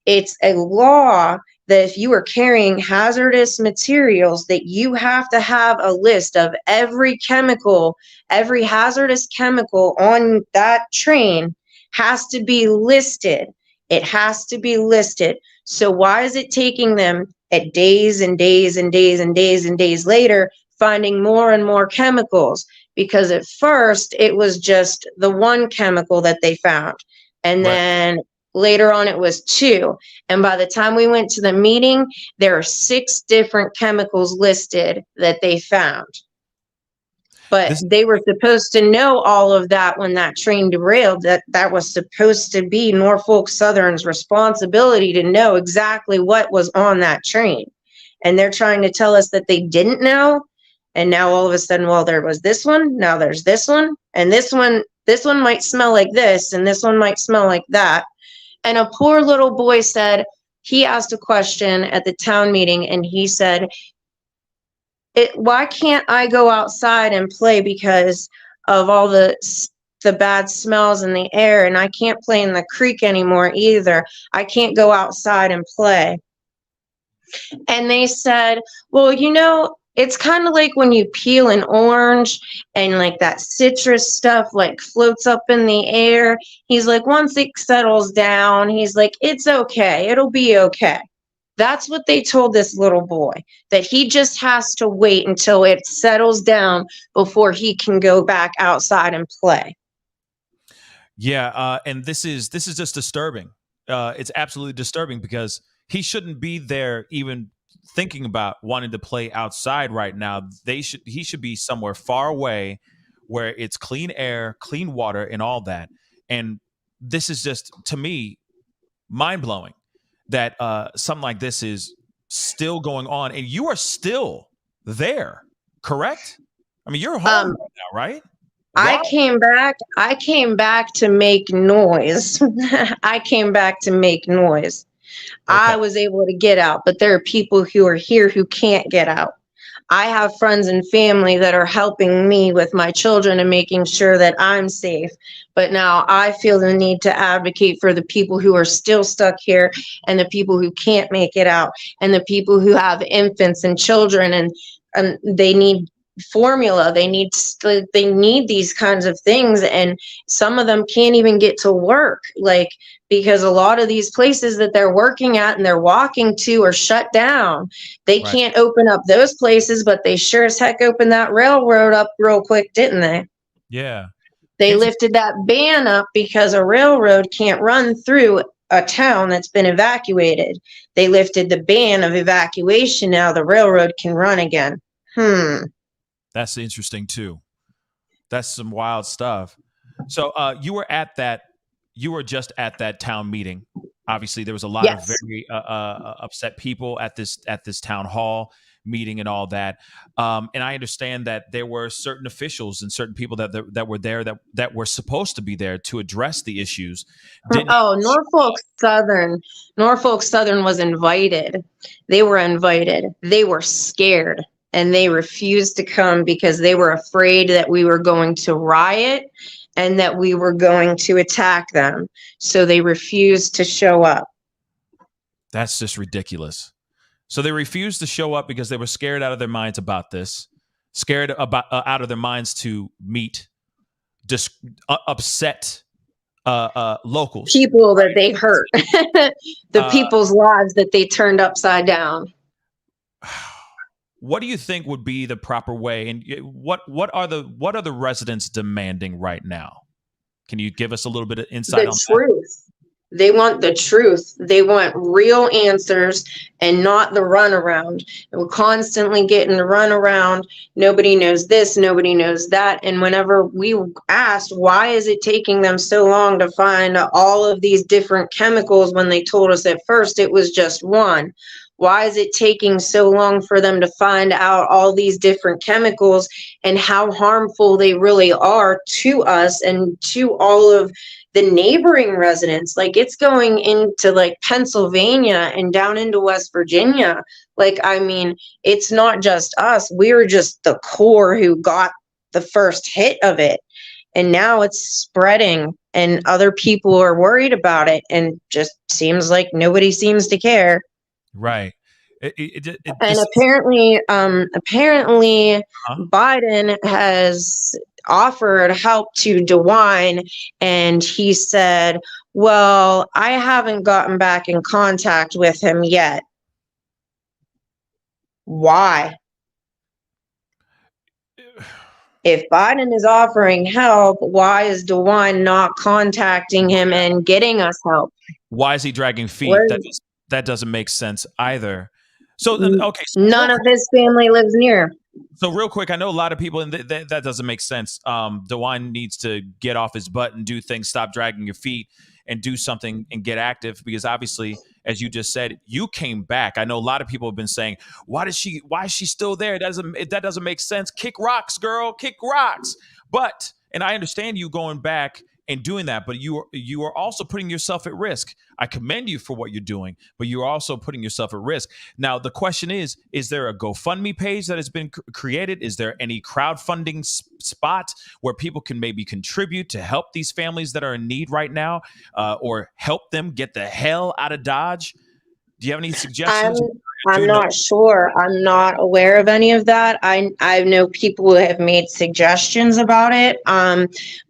it's a law that if you are carrying hazardous materials, that you have to have a list of every chemical, every hazardous chemical on that train has to be listed. It has to be listed. So why is it taking them at days and days and days and days and days later finding more and more chemicals? Because at first it was just the one chemical that they found. And Right. then later on it was 2. And by the time we went to the meeting, there are 6 different chemicals listed that they found. But they were supposed to know all of that when that train derailed. That was supposed to be Norfolk Southern's responsibility to know exactly what was on that train. And they're trying to tell us that they didn't know. And now all of a sudden, well, there was this one, now there's this one, and this one might smell like this, and this one might smell like that. And a poor little boy said, he asked a question at the town meeting, and he said, why can't I go outside and play because of all the bad smells in the air? And I can't play in the creek anymore either. I can't go outside and play. And they said, well, it's kind of like when you peel an orange and like that citrus stuff like floats up in the air. He's like, once it settles down, he's like, it's okay. It'll be okay. That's what they told this little boy, that he just has to wait until it settles down before he can go back outside and play. Yeah, and this is just disturbing. It's absolutely disturbing because he shouldn't be there even thinking about wanting to play outside right now. He should be somewhere far away where it's clean air, clean water, and all that. And this is just, to me, mind-blowing that something like this is still going on, and you are still there, correct? I mean, you're home right now, right? I came back to make noise. I came back to make noise. Okay. I was able to get out, but there are people who are here who can't get out. I have friends and family that are helping me with my children and making sure that I'm safe. But now I feel the need to advocate for the people who are still stuck here, and the people who can't make it out, and the people who have infants and children, and they need formula. They need these kinds of things, and some of them can't even get to work, like, because a lot of these places that they're working at and they're walking to are shut down. They can't open up those places, but they sure as heck opened that railroad up real quick, didn't they? Yeah. They lifted that ban up because a railroad can't run through a town that's been evacuated. They lifted the ban of evacuation. Now the railroad can run again. That's interesting too. That's some wild stuff. So you were just at that town meeting. Obviously, there was a lot of very upset people at this town hall meeting and all that. And I understand that there were certain officials and certain people that were there that were supposed to be there to address the issues. Norfolk Southern. Norfolk Southern was invited. They were invited. They were scared and they refused to come because they were afraid that we were going to riot and that we were going to attack them. So they refused to show up. That's just ridiculous. So they refused to show up because they were scared out of their minds about this, scared about out of their minds to meet upset locals. People that they hurt, the people's lives that they turned upside down. What do you think would be the proper way? And what are the residents demanding right now? Can you give us a little bit of insight on truth? They want the truth. They want real answers and not the runaround. We're constantly getting the runaround. Nobody knows this, nobody knows that. And whenever we asked, why is it taking them so long to find all of these different chemicals when they told us at first it was just one? Why is it taking so long for them to find out all these different chemicals and how harmful they really are to us and to all of the neighboring residents? Like, it's going into like Pennsylvania and down into West Virginia. Like, I mean, it's not just us. We were just the core who got the first hit of it. And now it's spreading and other people are worried about it. And just seems like nobody seems to care. Right. And apparently, Biden has offered help to DeWine, and he said, well, I haven't gotten back in contact with him yet. Why? If Biden is offering help, why is DeWine not contacting him and getting us help? Why is he dragging feet? That doesn't make sense either. So, okay. So none of his family lives near. So real quick, I know a lot of people, and that doesn't make sense. DeWine needs to get off his butt and do things, stop dragging your feet and do something and get active, because obviously, as you just said, you came back. I know a lot of people have been saying, why is she still there? That doesn't make sense. Kick rocks, girl, kick rocks. But, and I understand you going back and doing that, but you are also putting yourself at risk. I commend you for what you're doing, but you're also putting yourself at risk. Now, the question is there a GoFundMe page that has been created? Is there any crowdfunding spot where people can maybe contribute to help these families that are in need right now, or help them get the hell out of Dodge? Do you have any suggestions? I'm not sure. I'm not aware of any of that. I know people who have made suggestions about it.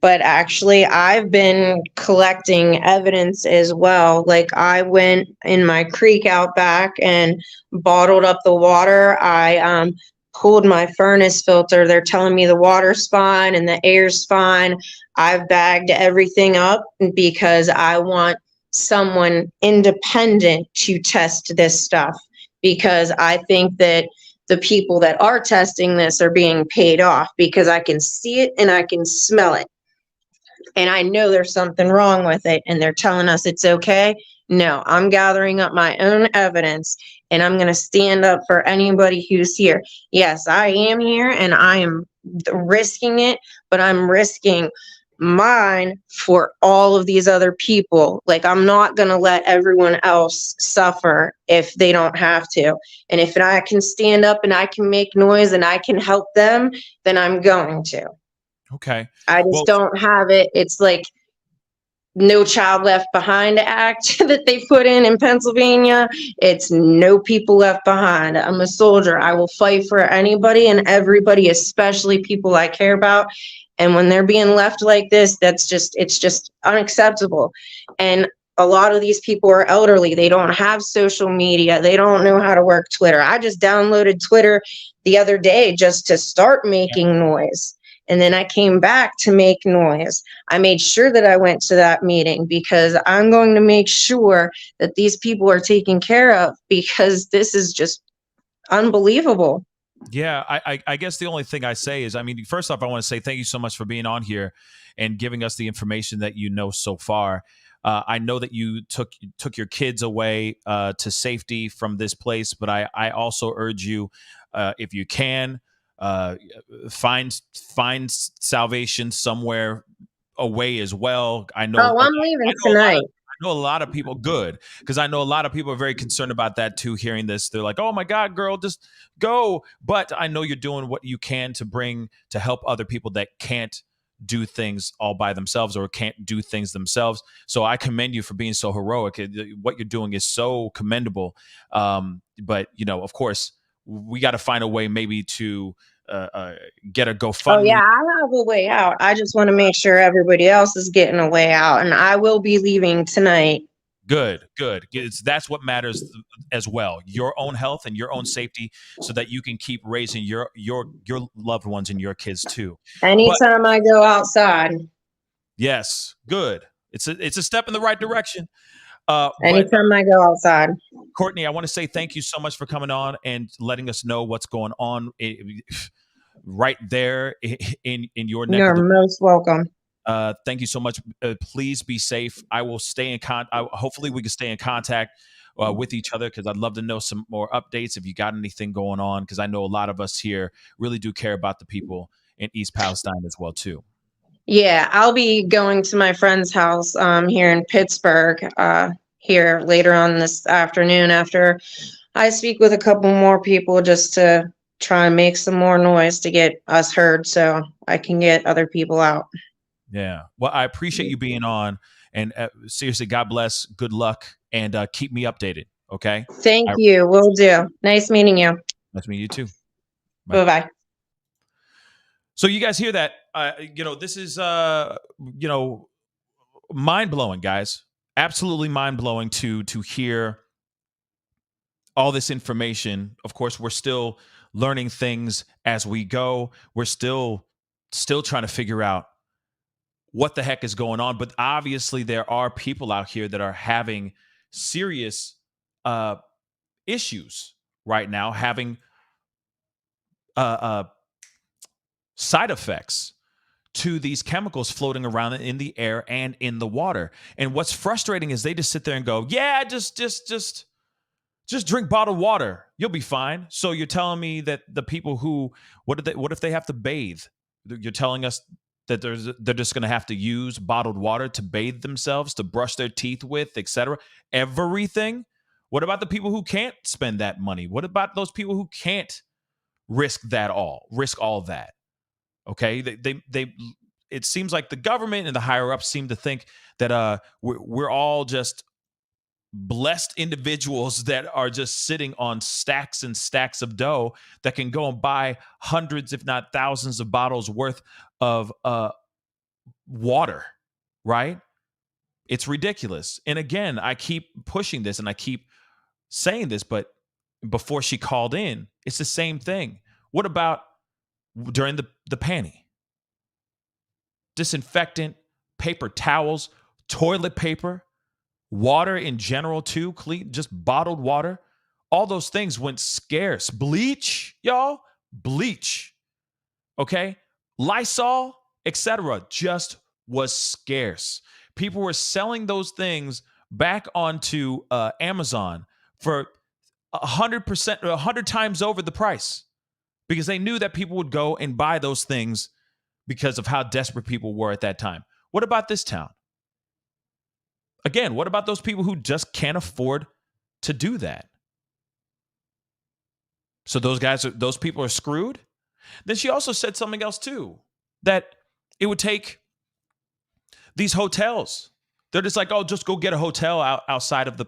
But actually, I've been collecting evidence as well. Like, I went in my creek out back and bottled up the water. I pulled my furnace filter. They're telling me the water's fine and the air's fine. I've bagged everything up because I want someone independent to test this stuff, because I think that the people that are testing this are being paid off, because I can see it and I can smell it. And I know there's something wrong with it, and they're telling us it's okay. No, I'm gathering up my own evidence, and I'm going to stand up for anybody who's here. Yes, I am here and I am risking it, but I'm risking mine for all of these other people. Like, I'm not going to let everyone else suffer if they don't have to. And if I can stand up and I can make noise and I can help them, then I'm going to. Okay. I just don't have it. It's like No Child Left Behind Act that they put in Pennsylvania. It's No People Left Behind. I'm a soldier. I will fight for anybody and everybody, especially people I care about. And when they're being left like this, it's just unacceptable. And a lot of these people are elderly. They don't have social media. They don't know how to work Twitter. I just downloaded Twitter the other day just to start making noise. And then I came back to make noise. I made sure that I went to that meeting because I'm going to make sure that these people are taken care of, because this is just unbelievable. Yeah, I guess the only thing I say is, I mean, first off, I want to say thank you so much for being on here and giving us the information that you know so far. I know that you took your kids away to safety from this place, but I also urge you, if you can, find salvation somewhere away as well. I know. Oh, I'm leaving tonight. I know a lot of people, good, because I know a lot of people are very concerned about that too. Hearing this, they're like, "Oh my God, girl, just go!" But I know you're doing what you can to help other people that can't do things all by themselves or can't do things themselves. So I commend you for being so heroic. What you're doing is so commendable. But of course, we got to find a way maybe to get a GoFundMe. Oh yeah, I have a way out. I just want to make sure everybody else is getting a way out, and I will be leaving tonight. Good. That's what matters as well. Your own health and your own safety, so that you can keep raising your loved ones and your kids too. Anytime I go outside. Yes, good. It's a step in the right direction. Anytime I go outside. Courtney, I want to say thank you so much for coming on and letting us know what's going on right there in your neck. You're most welcome. Thank you so much. Please be safe. I will stay in contact. Hopefully we can stay in contact with each other, because I'd love to know some more updates if you got anything going on, because I know a lot of us here really do care about the people in East Palestine as well too. Yeah, I'll be going to my friend's house here in Pittsburgh here later on this afternoon, after I speak with a couple more people, just to try and make some more noise to get us heard so I can get other people out. Yeah. Well, I appreciate you being on, and seriously, God bless, good luck, and keep me updated. Okay. Thank you. Will do. Nice meeting you. Nice meeting you too. Bye-bye. So you guys hear that? This is, mind blowing, guys. Absolutely mind blowing to hear all this information. Of course, we're still learning things as we go. We're still trying to figure out what the heck is going on. But obviously, there are people out here that are having serious issues right now, having side effects to these chemicals floating around in the air and in the water. And what's frustrating is they just sit there and go, "Yeah, just drink bottled water. You'll be fine." So you're telling me that the people who, what if they have to bathe? You're telling us that they're just going to have to use bottled water to bathe themselves, to brush their teeth with, etc. Everything. What about the people who can't spend that money? What about those people who can't risk all that? Okay, they it seems like the government and the higher ups seem to think that we're all just blessed individuals that are just sitting on stacks and stacks of dough that can go and buy hundreds, if not thousands, of bottles worth of water, right? It's ridiculous. And again, I keep pushing this and I keep saying this, but before she called in, it's the same thing. What about during the panty? Disinfectant, paper towels, toilet paper, water in general too, clean, just bottled water. All those things went scarce. Bleach, y'all, bleach. Okay? Lysol, etc. just was scarce. People were selling those things back onto Amazon for 100%, 100 times over the price, because they knew that people would go and buy those things because of how desperate people were at that time. What about this town? Again, what about those people who just can't afford to do that? So those people are screwed. Then she also said something else too, that it would take these hotels. They're just like, "Oh, just go get a hotel outside of the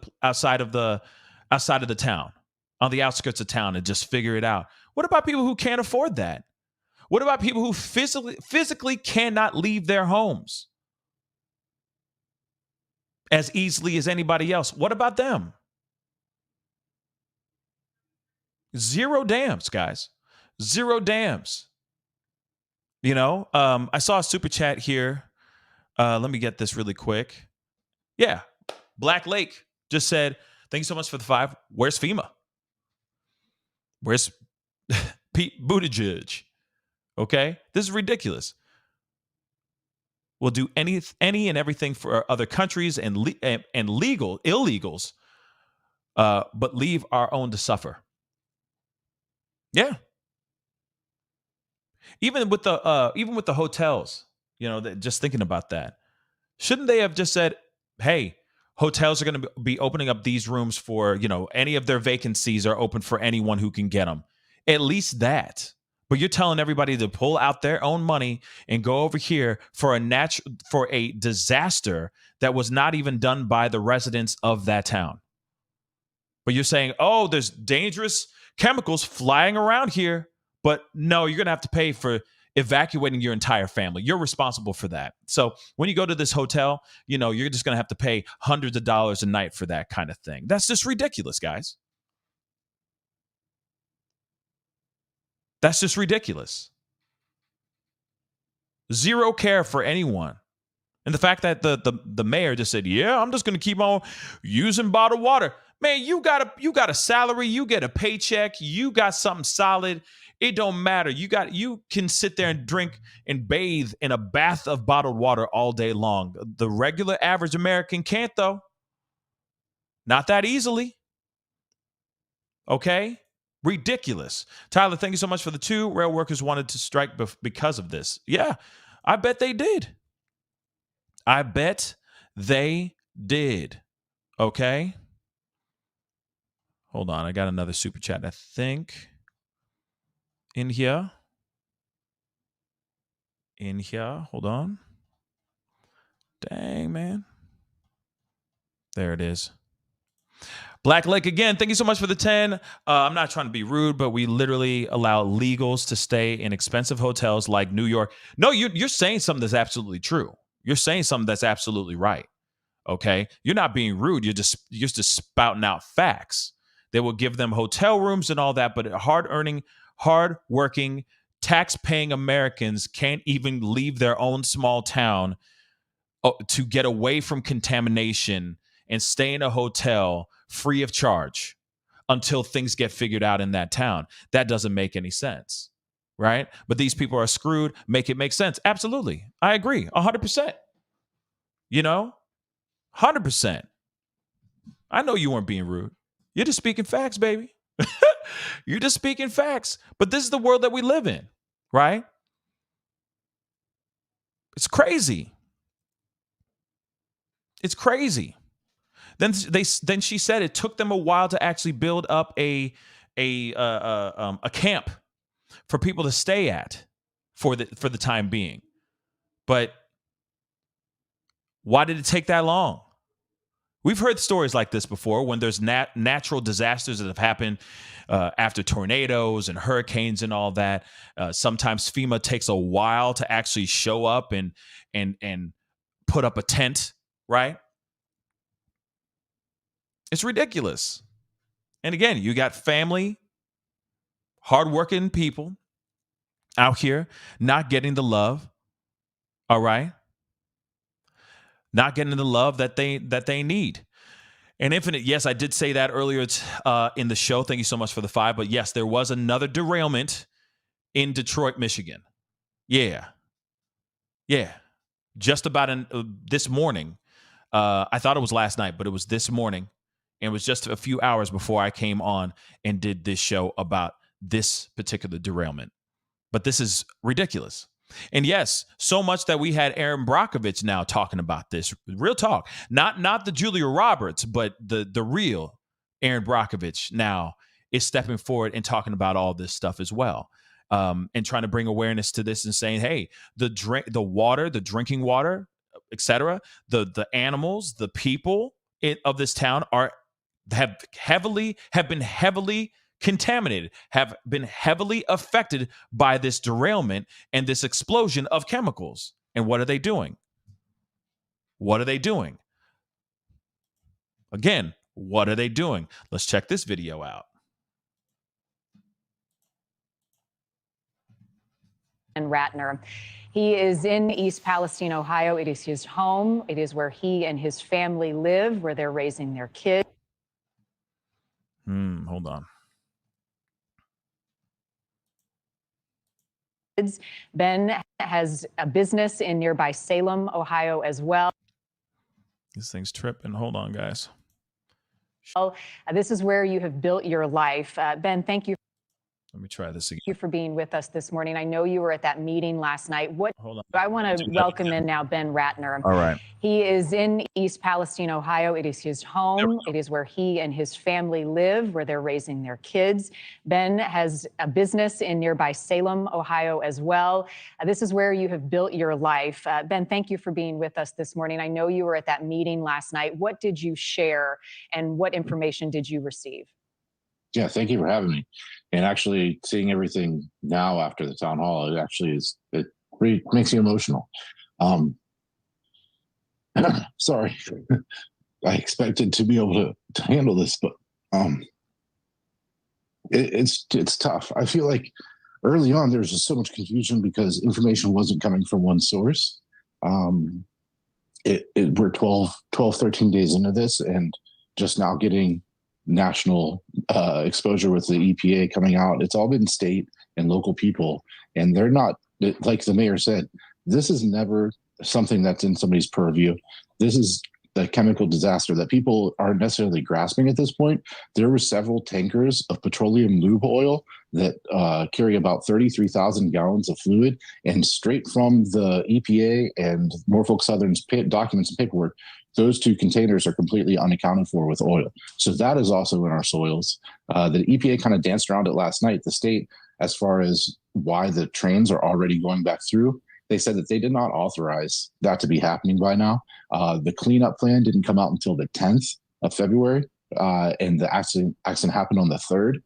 town, on the outskirts of town, and just figure it out." What about people who can't afford that? What about people who physically cannot leave their homes as easily as anybody else? What about them? Zero dams, guys. Zero dams. I saw a super chat here. Let me get this really quick. Yeah. Black Lake just said, thank you so much for the 5. Where's FEMA? Where's Pete Buttigieg? Okay. This is ridiculous. We'll do any and everything for other countries and illegals, but leave our own to suffer. Yeah. Even with the hotels, just thinking about that, shouldn't they have just said, "Hey, hotels are going to be opening up these rooms for any of their vacancies are open for anyone who can get them." At least that. But you're telling everybody to pull out their own money and go over here for a disaster that was not even done by the residents of that town. But you're saying, "Oh, there's dangerous chemicals flying around here." But no, you're going to have to pay for evacuating your entire family. You're responsible for that. So when you go to this hotel, you're just going to have to pay hundreds of dollars a night for that kind of thing. That's just ridiculous, guys. That's just ridiculous. Zero care for anyone. And the fact that the mayor just said, "Yeah, I'm just going to keep on using bottled water." Man, you got a salary, you get a paycheck, you got something solid. It don't matter. You can sit there and drink and bathe in a bath of bottled water all day long. The regular average American can't, though. Not that easily. Okay? Ridiculous. Tyler, thank you so much for the 2. Rail workers wanted to strike because of this. Yeah, I bet they did. I bet they did. Okay? Hold on. I got another super chat, I think. In here. Hold on. Dang, man. There it is. Black Lake again. Thank you so much for the 10. I'm not trying to be rude, but we literally allow legals to stay in expensive hotels like New York. No, you're saying something that's absolutely true. You're saying something that's absolutely right. Okay? You're not being rude. You're just spouting out facts. They will give them hotel rooms and all that, but hard-working, tax-paying Americans can't even leave their own small town to get away from contamination and stay in a hotel free of charge until things get figured out in that town. That doesn't make any sense, right? But these people are screwed. Make it make sense. Absolutely. I agree. 100%. 100%. I know you weren't being rude. You're just speaking facts, baby. You're just speaking facts. But this is the world that we live in, right? It's crazy. It's crazy. Then she said it took them a while to actually build up a camp for people to stay at for the time being. But why did it take that long? We've heard stories like this before when there's natural disasters that have happened after tornadoes and hurricanes and all that. Sometimes FEMA takes a while to actually show up and put up a tent, right? It's ridiculous. And again, you got family, hardworking people out here not getting the love, all right? Not getting the love that they need. And Infinite, yes, I did say that earlier in the show. Thank you so much for the 5. But yes, there was another derailment in Detroit, Michigan. Yeah. Just about this morning. I thought it was last night, but it was this morning. And it was just a few hours before I came on and did this show about this particular derailment. But this is ridiculous. And yes, so much that we had Aaron Brockovich now talking about this. Real talk. Not the Julia Roberts, but the real Aaron Brockovich now is stepping forward and talking about all this stuff as well. And trying to bring awareness to this and saying, hey, the water, the drinking water, etc., the animals, the people of this town have been heavily contaminated, have been heavily affected by this derailment and this explosion of chemicals. And what are they doing? Again, what are they doing? Let's check this video out. Ratner. He is in East Palestine, Ohio. It is his home. It is where he and his family live, where they're raising their kids. Hold on. Ben has a business in nearby Salem, Ohio as well. This thing's tripping. Hold on, guys. This is where you have built your life. Ben, thank you. Let me try this again. Thank you for being with us this morning. I know you were at that meeting last night. Hold on. I want to welcome in now Ben Ratner. All right. He is in East Palestine, Ohio. It is his home. It is where he and his family live, where they're raising their kids. Ben has a business in nearby Salem, Ohio as well. This is where you have built your life. Ben, thank you for being with us this morning. I know you were at that meeting last night. What did you share and what information did you receive? Yeah, thank you for having me. And actually seeing everything now after the town hall, it really makes you emotional. Sorry, I expected to be able to handle this, but it's tough. I feel like early on, there was just so much confusion because information wasn't coming from one source. We're 13 days into this and just now getting national exposure with the EPA coming out. It's all been state and local people, and they're not, like the mayor said, this is never something that's in somebody's purview. This is the chemical disaster that people aren't necessarily grasping at this point. There were several tankers of petroleum lube oil that carry about 33,000 gallons of fluid, and straight from the EPA and Norfolk Southern's documents and paperwork, those two containers are completely unaccounted for with oil. So that is also in our soils. The EPA kind of danced around it last night. The state, as far as why the trains are already going back through, they said that they did not authorize that to be happening by now. The cleanup plan didn't come out until the 10th of February, and the accident happened on the 3rd.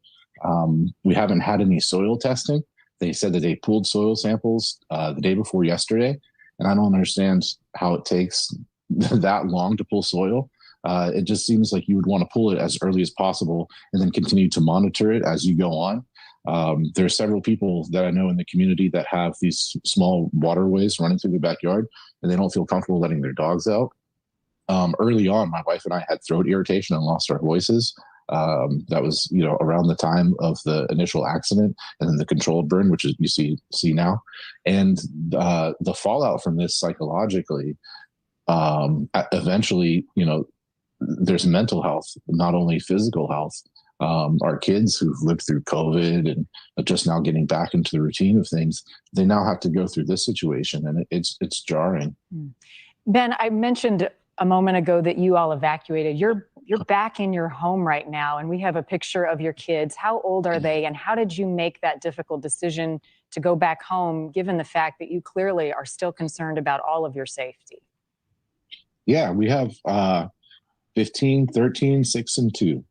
We haven't had any soil testing. They said that they pulled soil samples the day before yesterday, and I don't understand how it takes that long to pull soil. It just seems like you would want to pull it as early as possible and then continue to monitor it as you go on. There are several people that I know in the community that have these small waterways running through their backyard, and they don't feel comfortable letting their dogs out. Early on, my wife and I had throat irritation and lost our voices. That was, around the time of the initial accident, and then the controlled burn, which is you see now. And the fallout from this psychologically, eventually, there's mental health, not only physical health. Our kids who've lived through COVID and are just now getting back into the routine of things, they now have to go through this situation, and it's jarring. Ben, I mentioned a moment ago that you all evacuated. You're back in your home right now, and we have a picture of your kids. How old are they, and how did you make that difficult decision to go back home, given the fact that you clearly are still concerned about all of your safety? Yeah, we have 15, 13, 6, and 2.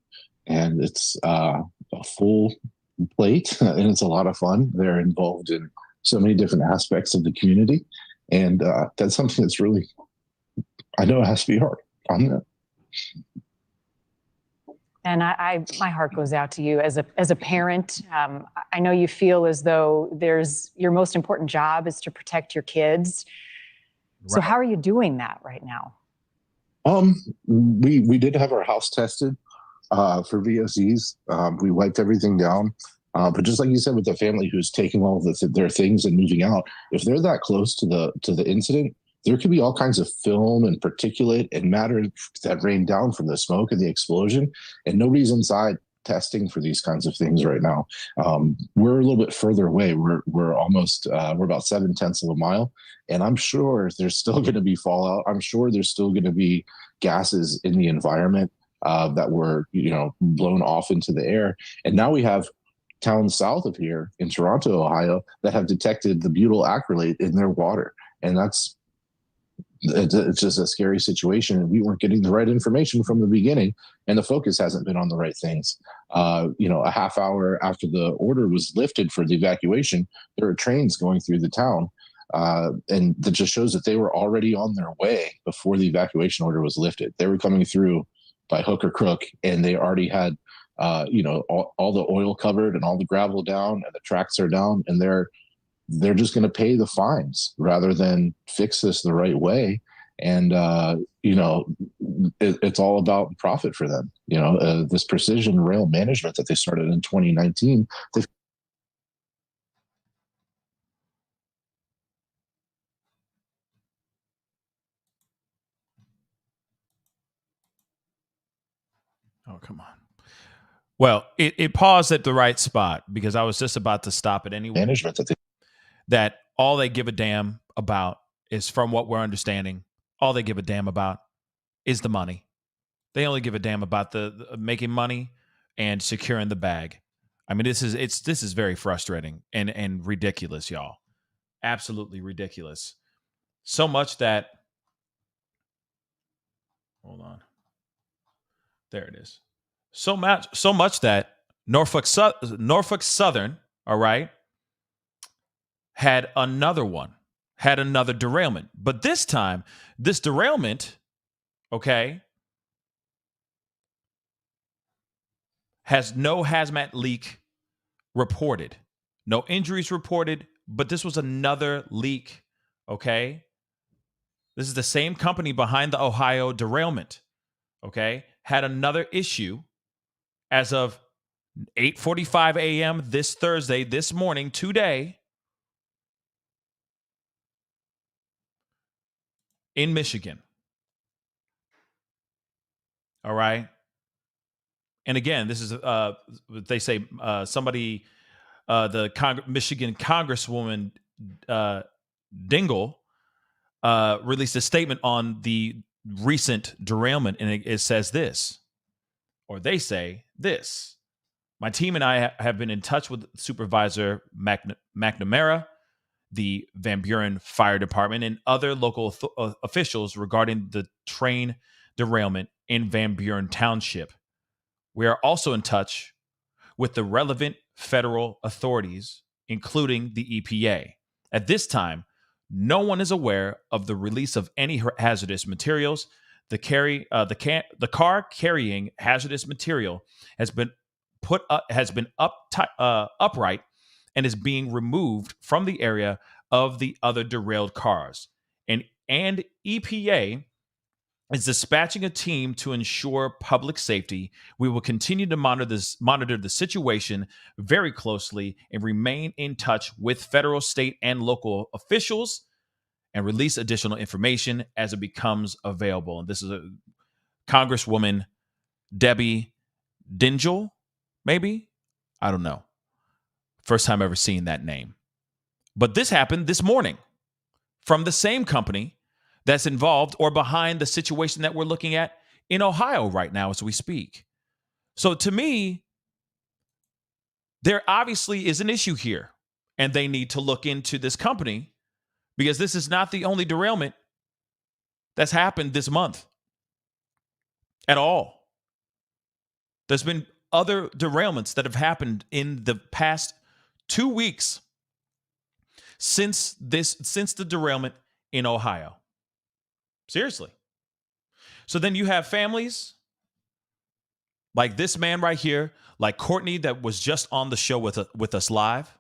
And it's a full plate, and it's a lot of fun. They're involved in so many different aspects of the community. And that's something that's really, I know it has to be hard on them. And my heart goes out to you as a parent. I know you feel as though your most important job is to protect your kids. Right. So how are you doing that right now? We did have our house tested for VOCs. We wiped everything down. But just like you said, with the family who's taking all of their things and moving out, if they're that close to the incident, there could be all kinds of film and particulate and matter that rain down from the smoke and the explosion, and nobody's inside testing for these kinds of things right now. We're a little bit further away. We're almost we're about 0.7 of a mile, and I'm sure there's still going to be fallout. I'm sure there's still going to be gases in the environment that were blown off into the air. And now we have towns south of here in Toronto, Ohio, that have detected the butyl acrylate in their water, and it's just a scary situation. And we weren't getting the right information from the beginning, and the focus hasn't been on the right things. A half hour after the order was lifted for the evacuation, there were trains going through the town, and that just shows that they were already on their way before the evacuation order was lifted. They were coming through by hook or crook, and they already had all the oil covered and all the gravel down, and the tracks are down, and they're they're just going to pay the fines rather than fix this the right way. And, it's all about profit for them. This precision rail management that they started in 2019, they've Oh, come on. Well, it paused at the right spot because I was just about to stop it anyway. management That all they give a damn about is, from what we're understanding, all they give a damn about is the money. They only give a damn about the making money and securing the bag. I mean, this is very frustrating and ridiculous, y'all. Absolutely ridiculous. So much that, hold on. There it is. So much that Norfolk Southern, all right, had another derailment. But this time, this derailment, okay, has no hazmat leak reported. No injuries reported, but this was another leak, okay? This is the same company behind the Ohio derailment, okay? Had another issue as of 8:45 a.m. this Thursday, this morning, today, in Michigan. All right. And again, this is they say somebody, Michigan Congresswoman Dingell released a statement on the recent derailment, and it says this, or they say this: my team and I have been in touch with Supervisor McNamara, the Van Buren Fire Department, and other local officials regarding the train derailment in Van Buren Township. We are also in touch with the relevant federal authorities, including the EPA. At this time, no one is aware of the release of any hazardous materials. The car carrying hazardous material has been upright and is being removed from the area of the other derailed cars. And EPA is dispatching a team to ensure public safety. We will continue to monitor the situation very closely and remain in touch with federal, state, and local officials and release additional information as it becomes available. And this is a Congresswoman Debbie Dingell, maybe? I don't know. First time ever seeing that name. But this happened this morning from the same company that's involved or behind the situation that we're looking at in Ohio right now as we speak. So to me, there obviously is an issue here, and they need to look into this company, because this is not the only derailment that's happened this month at all. There's been other derailments that have happened in the past 2 weeks since the derailment in Ohio. Seriously. So then you have families like this man right here, like Courtney that was just on the show with us live,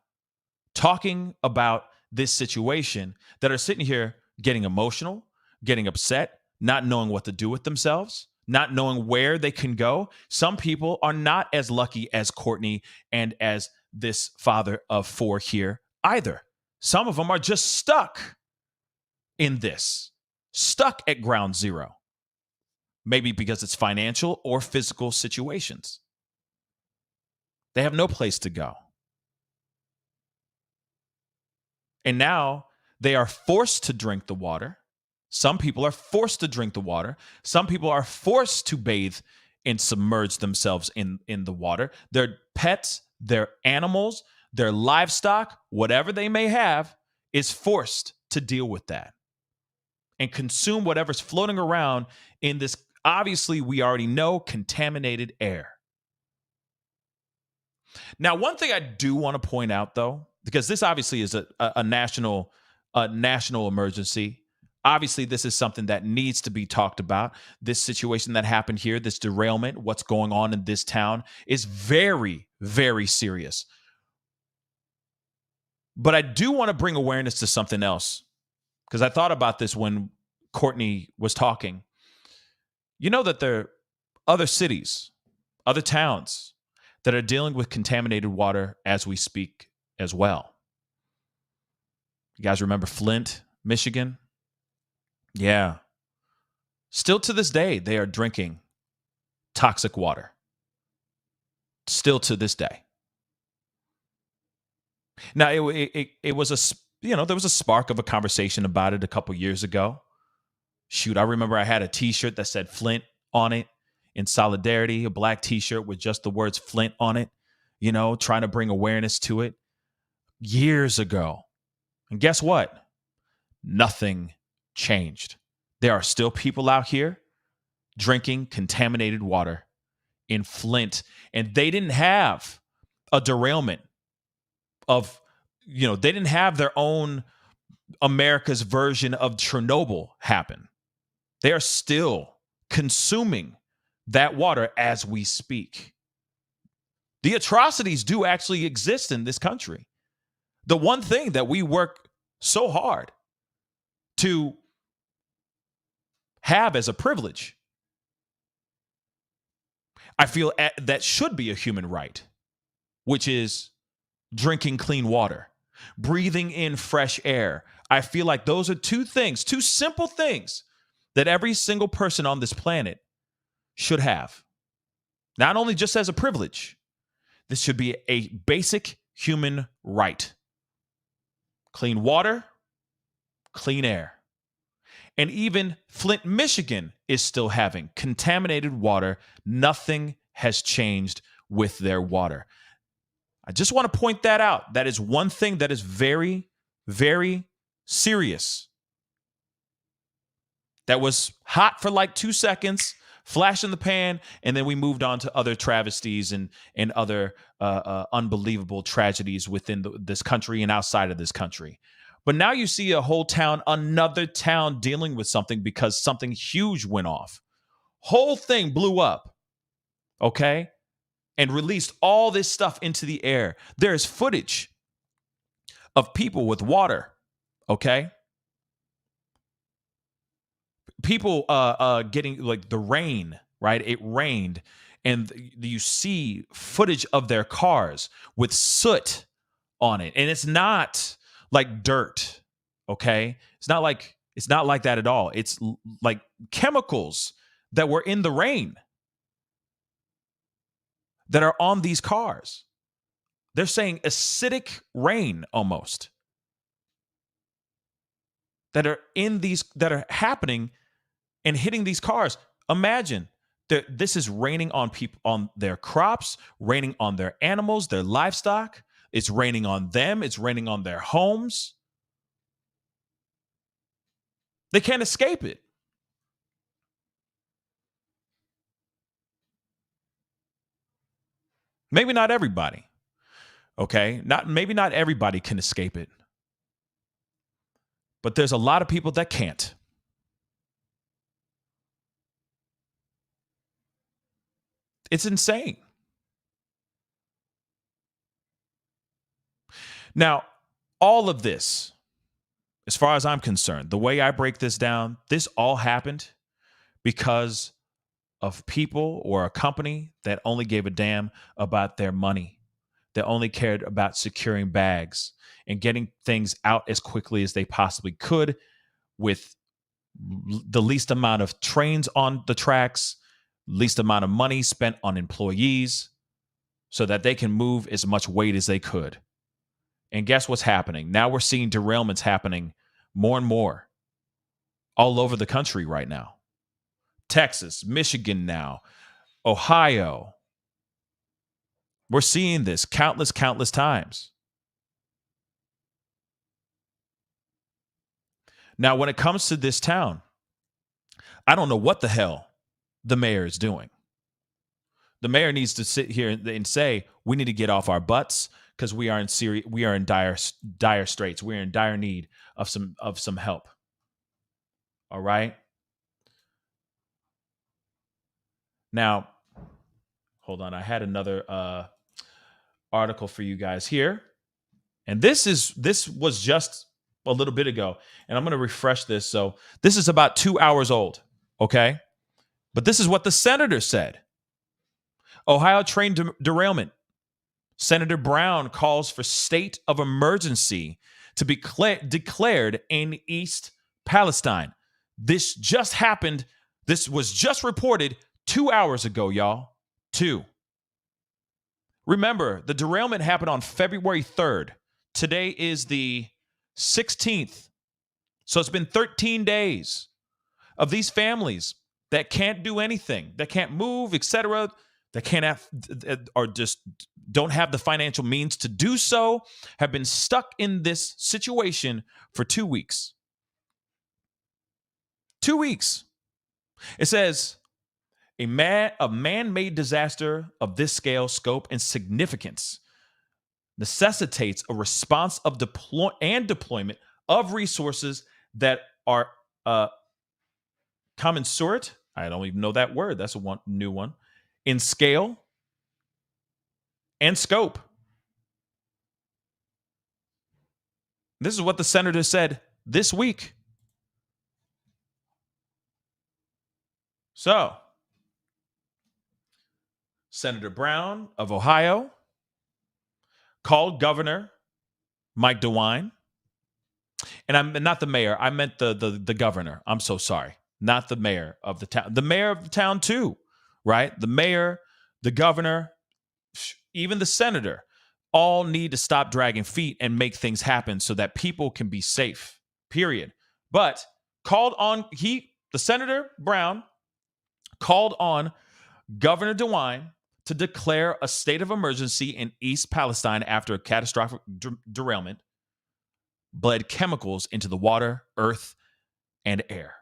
talking about this situation, that are sitting here getting emotional, getting upset, not knowing what to do with themselves, not knowing where they can go. Some people are not as lucky as Courtney and as this father of 4 here either. Some of them are just stuck in this, stuck at ground zero, maybe because it's financial or physical situations. They have no place to go. And now they are forced to drink the water. Some people are forced to drink the water. Some people are forced to bathe and submerge themselves in the water. Their pets, their animals, their livestock, whatever they may have, is forced to deal with that and consume whatever's floating around in this, obviously, we already know, contaminated air. Now, one thing I do want to point out, though, because this obviously is a national emergency. Obviously, this is something that needs to be talked about. This situation that happened here, this derailment, what's going on in this town, is very, very serious. But I do want to bring awareness to something else, because I thought about this when Courtney was talking. You know that there are other cities, other towns that are dealing with contaminated water as we speak as well. You guys remember Flint, Michigan? Yeah. Still to this day, they are drinking toxic water. Still to this day. Now, it was there was a spark of a conversation about it a couple years ago. Shoot, I remember I had a T-shirt that said Flint on it in solidarity, a black T-shirt with just the words Flint on it, trying to bring awareness to it years ago. And guess what? Nothing changed. There are still people out here drinking contaminated water in Flint, and they didn't have a derailment of, they didn't have their own America's version of Chernobyl happen. They are still consuming that water as we speak. The atrocities do actually exist in this country. The one thing that we work so hard to have as a privilege, I feel that should be a human right, which is drinking clean water, breathing in fresh air. I feel like those are two simple things that every single person on this planet should have. Not only just as a privilege, this should be a basic human right. Clean water, clean air. And even Flint, Michigan is still having contaminated water. Nothing has changed with their water. I just want to point that out. That is one thing that is very, very serious. That was hot for like 2 seconds, flash in the pan, and then we moved on to other travesties and other unbelievable tragedies within this country and outside of this country. But now you see a whole town, another town dealing with something because something huge went off. Whole thing blew up, okay? And released all this stuff into the air. There is footage of people with water, okay? People getting like the rain, right? It rained, and you see footage of their cars with soot on it. And it's not like dirt, okay? It's not like that at all. It's like chemicals that were in the rain that are on these cars. They're saying acidic rain almost that are happening and hitting these cars. Imagine that this is raining on people, on their crops, raining on their animals, their livestock. It's raining on them. It's raining on their homes. They can't escape it. Maybe not everybody. Okay? Maybe not everybody can escape it. But there's a lot of people that can't. It's insane. Now, all of this, as far as I'm concerned, the way I break this down, this all happened because of people or a company that only gave a damn about their money, that only cared about securing bags and getting things out as quickly as they possibly could with the least amount of trains on the tracks, least amount of money spent on employees so that they can move as much weight as they could. And guess what's happening? Now we're seeing derailments happening more and more all over the country right now. Texas, Michigan now, Ohio. We're seeing this countless times. Now, when it comes to this town, I don't know what the hell the mayor is doing. The mayor needs to sit here and say, we need to get off our butts because we are in dire straits. We're in dire need of some help. All right. Now, hold on. I had another article for you guys here. And this was just a little bit ago, and I'm going to refresh this. So this is about 2 hours old, okay? But this is what the senator said. Ohio train derailment. Senator Brown calls for state of emergency to be declared in East Palestine. This just happened. This was just reported 2 hours ago, y'all. 2. Remember, the derailment happened on February 3rd. Today is the 16th. So it's been 13 days of these families that can't do anything, that can't move, etc., that can't have, or just don't have the financial means to do so, have been stuck in this situation for 2 weeks. 2 weeks. It says, a man-made disaster of this scale, scope, and significance necessitates a response of deployment of resources that are commensurate. I don't even know that word. That's a new one. In scale and scope. This is what the senator said this week. So, Senator Brown of Ohio called Governor Mike DeWine, and I'm not the mayor. I meant the governor. I'm so sorry. Not the mayor of the town. The mayor of the town too, right? The mayor, the governor, even the senator, all need to stop dragging feet and make things happen so that people can be safe, period. But the Senator Brown called on Governor DeWine to declare a state of emergency in East Palestine after a catastrophic derailment bled chemicals into the water, earth, and air.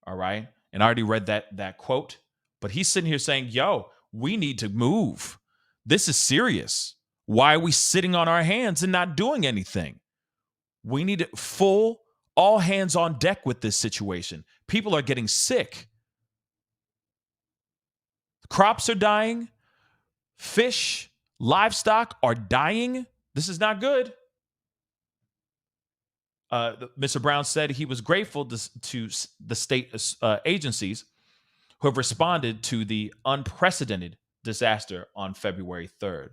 All right? And I already read that quote, but he's sitting here saying, yo, we need to move. This is serious. Why are we sitting on our hands and not doing anything? We need all hands on deck with this situation. People are getting sick. Crops are dying. Fish, livestock are dying. This is not good. Mr. Brown said he was grateful to the state agencies who have responded to the unprecedented disaster on February 3rd.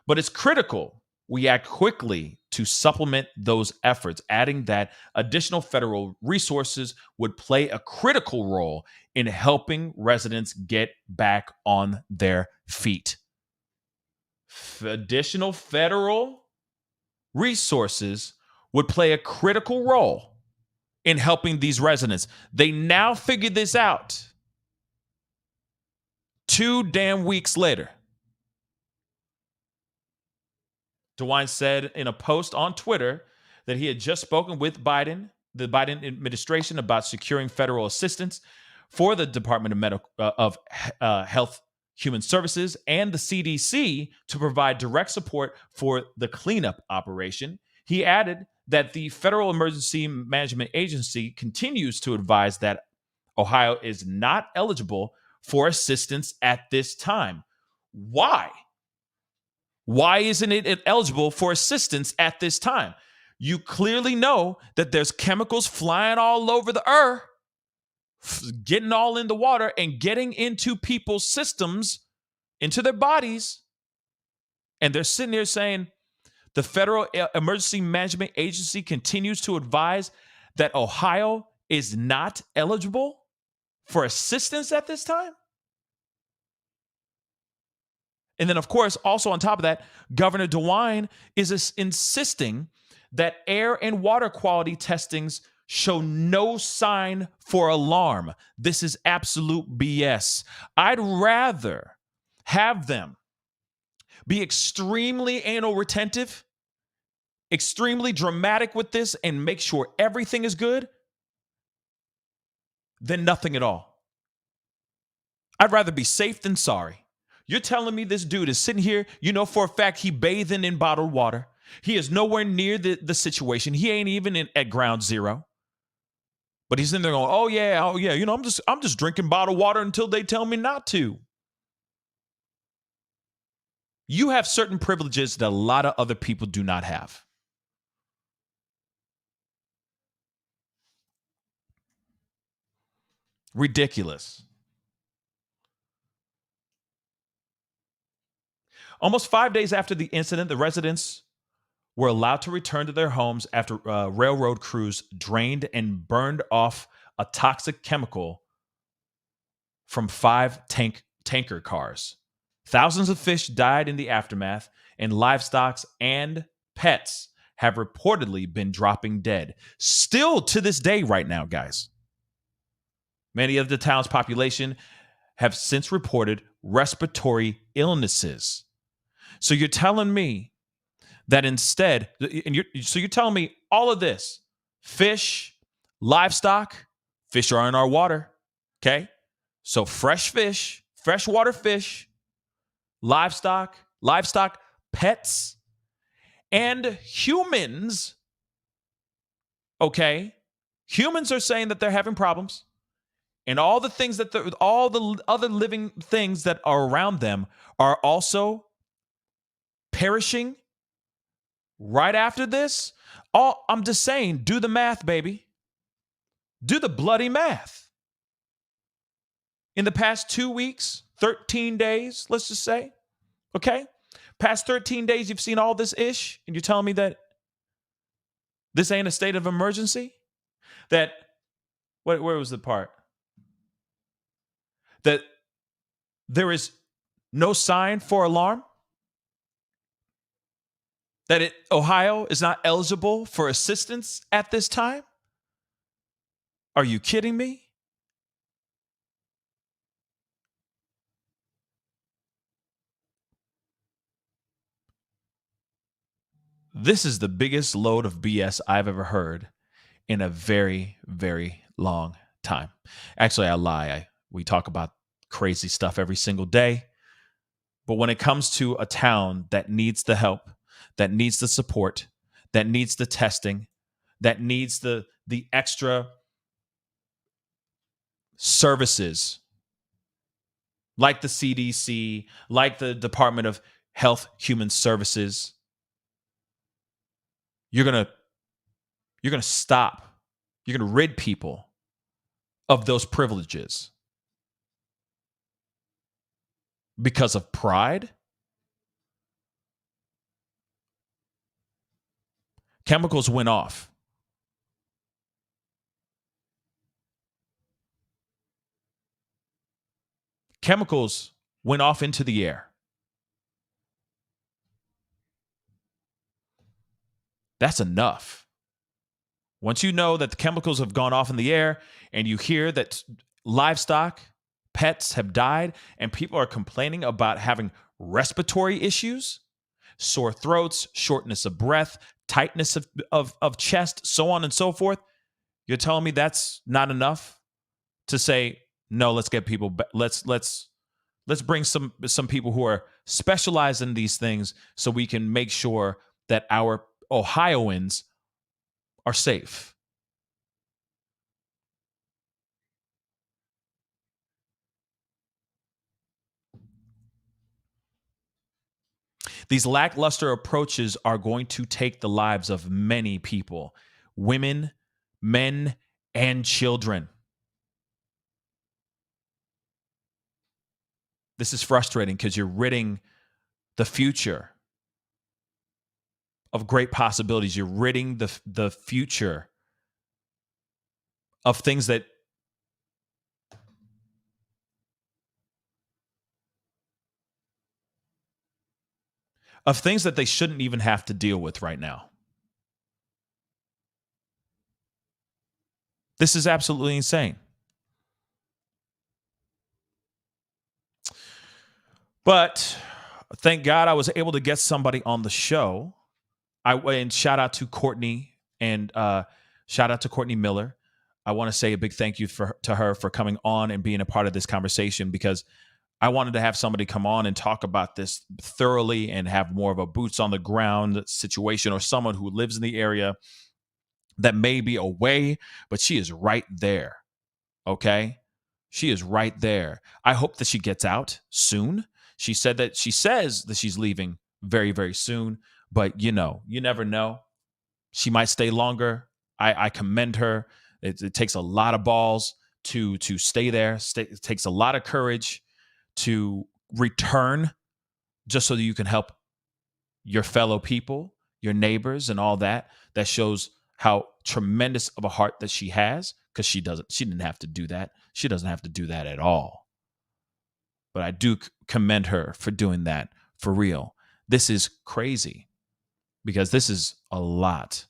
But it's critical we act quickly to supplement those efforts, adding that additional federal resources would play a critical role in helping residents get back on their feet. Additional federal resources would play a critical role in helping these residents. They now figured this out 2 damn weeks later. DeWine said in a post on Twitter that he had just spoken with the Biden administration about securing federal assistance for the Department of Health Human Services and the CDC to provide direct support for the cleanup operation. He added that the Federal Emergency Management Agency continues to advise that Ohio is not eligible for assistance at this time. Why? Why isn't it eligible for assistance at this time? You clearly know that there's chemicals flying all over the earth, getting all in the water and getting into people's systems, into their bodies. And they're sitting here saying the Federal Emergency Management Agency continues to advise that Ohio is not eligible for assistance at this time. And then, of course, also on top of that, Governor DeWine is insisting that air and water quality testings show no sign for alarm. This is absolute BS. I'd rather have them be extremely anal retentive, extremely dramatic with this, and make sure everything is good than nothing at all. I'd rather be safe than sorry. You're telling me this dude is sitting here, you know for a fact he bathing in bottled water. He is nowhere near the situation. He ain't even at ground zero. But he's in there going, oh yeah, you know, I'm just drinking bottled water until they tell me not to. You have certain privileges that a lot of other people do not have. Ridiculous. Almost 5 days after the incident, the residents were allowed to return to their homes after railroad crews drained and burned off a toxic chemical from 5 tanker cars. Thousands of fish died in the aftermath, and livestock and pets have reportedly been dropping dead. Still to this day right now, guys. Many of the town's population have since reported respiratory illnesses. So you're telling me that instead, you're telling me all of this, fish, livestock, fish are in our water, okay? So fresh fish, freshwater fish, livestock, pets, and humans, okay? Humans are saying that they're having problems. And all the things that all the other living things that are around them are also perishing right after this. I'm just saying, do the math, baby. Do the bloody math. In the past 2 weeks, 13 days, let's just say, okay? Past 13 days, you've seen all this ish, and you're telling me that this ain't a state of emergency? That, where was the part? That there is no sign for alarm? That Ohio is not eligible for assistance at this time? Are you kidding me? This is the biggest load of BS I've ever heard in a very, very long time. Actually, I lie. We talk about crazy stuff every single day. But when it comes to a town that needs the help, that needs the support, that needs the testing, that needs the extra services like the CDC, like the Department of Health Human Services, you're going to stop. You're going to rid people of those privileges because of pride. Chemicals went off. Chemicals went off into the air. That's enough. Once you know that the chemicals have gone off in the air and you hear that livestock, pets have died, and people are complaining about having respiratory issues, sore throats, shortness of breath, tightness of chest, so on and so forth, you're telling me that's not enough to say, no, let's get people, let's bring some people who are specialized in these things so we can make sure that our Ohioans are safe. These lackluster approaches are going to take the lives of many people, women, men, and children. This is frustrating because you're ridding the future of great possibilities. You're ridding the future of things that they shouldn't even have to deal with right now. This is absolutely insane. But thank God I was able to get somebody on the show. And shout out to Courtney and shout out to Courtney Miller. I want to say a big thank you to her for coming on and being a part of this conversation, because I wanted to have somebody come on and talk about this thoroughly and have more of a boots on the ground situation, or someone who lives in the area that may be away, but she is right there. Okay? She is right there. I hope that she gets out soon. She said that she says that she's leaving very, very soon, but you never know. She might stay longer. I commend her. It takes a lot of balls to stay there. It takes a lot of courage to return just so that you can help your fellow people, your neighbors, and all that. That shows how tremendous of a heart that she has, because she didn't have to do that. She doesn't have to do that at all. But I do commend her for doing that for real. This is crazy because this is a lot.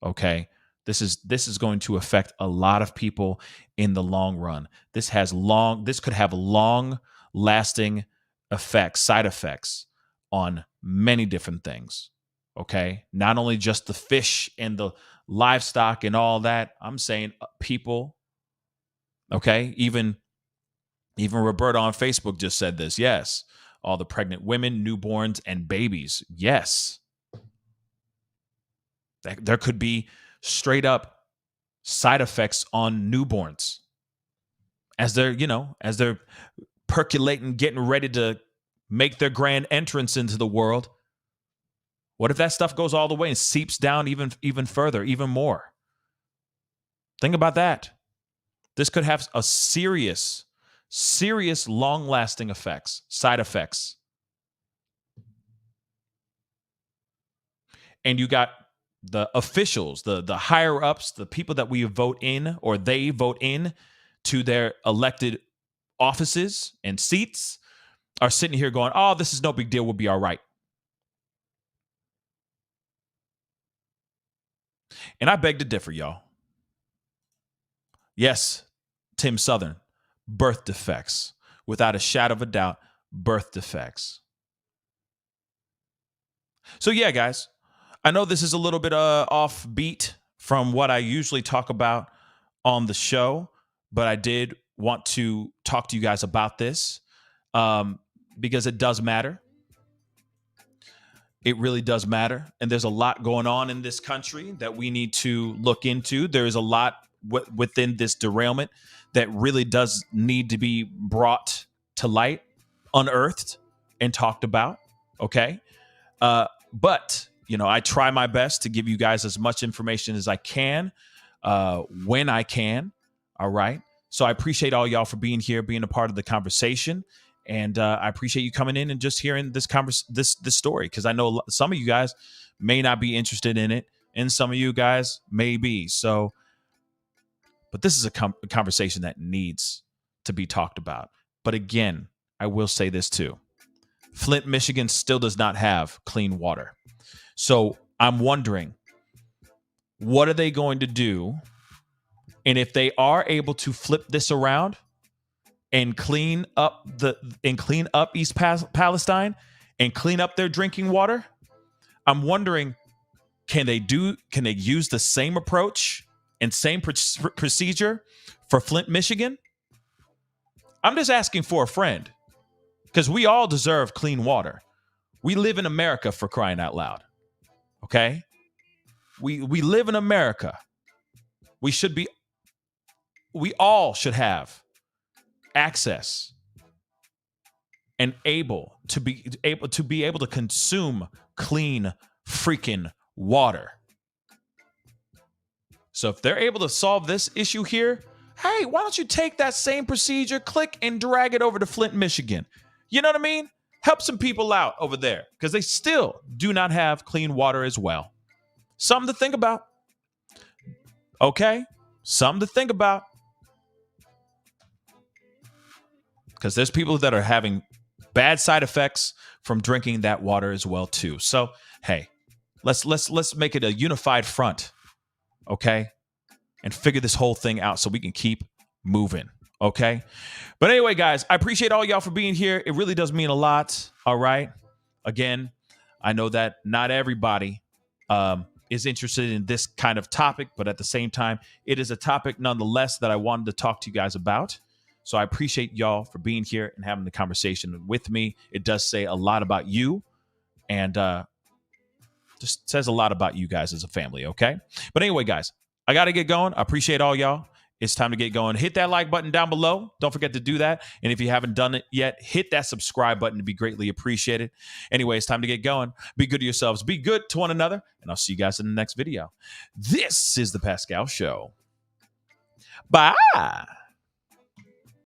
Okay. This is going to affect a lot of people in the long run. This could have long lasting effects, side effects on many different things. Okay. Not only just the fish and the livestock and all that. I'm saying people. Okay. Even Roberta on Facebook just said this. Yes. All the pregnant women, newborns, and babies. Yes. There could be straight up side effects on newborns as they're percolating, getting ready to make their grand entrance into the world. What if that stuff goes all the way and seeps down even further, even more? Think about that. This could have a serious long-lasting effects, side effects. And you got the officials, the higher ups, the people that we vote in or they vote in to their elected offices and seats are sitting here going, oh, this is no big deal. We'll be all right. And I beg to differ, y'all. Yes, Tim Southern, birth defects. Without a shadow of a doubt, birth defects. So yeah, guys, I know this is a little bit offbeat from what I usually talk about on the show, but I did want to talk to you guys about this because it does matter. It really does matter. And there's a lot going on in this country that we need to look into. There is a lot within this derailment that really does need to be brought to light, unearthed, and talked about. Okay. But, I try my best to give you guys as much information as I can when I can. All right. So I appreciate all y'all for being here, being a part of the conversation. And I appreciate you coming in and just hearing this story, because I know some of you guys may not be interested in it, and some of you guys may be. So, but this is a conversation that needs to be talked about. But again, I will say this too. Flint, Michigan still does not have clean water. So I'm wondering, what are they going to do? And if they are able to flip this around and clean up East Palestine and clean up their drinking water, I'm wondering, can they use the same approach and same procedure for Flint, Michigan? I'm just asking for a friend, because we all deserve clean water. We live in America, for crying out loud. Okay? We live in America. We all should have access and able to consume clean freaking water. So if they're able to solve this issue here, hey, why don't you take that same procedure, click and drag it over to Flint, Michigan? You know what I mean? Help some people out over there, because they still do not have clean water as well. Something to think about. Okay? Something to think about. Because there's people that are having bad side effects from drinking that water as well too. So, hey, let's make it a unified front, okay? And figure this whole thing out so we can keep moving, okay? But anyway, guys, I appreciate all y'all for being here. It really does mean a lot, all right? Again, I know that not everybody is interested in this kind of topic, but at the same time, it is a topic nonetheless that I wanted to talk to you guys about. So I appreciate y'all for being here and having the conversation with me. It does say a lot about you, and just says a lot about you guys as a family, okay? But anyway, guys, I got to get going. I appreciate all y'all, It's time to get going. Hit that like button down below. Don't forget to do that. And if you haven't done it yet, hit that subscribe button to be greatly appreciated. Anyway, it's time to get going. Be good to yourselves. Be good to one another. And I'll see you guys in the next video. This is The Pascal Show. Bye.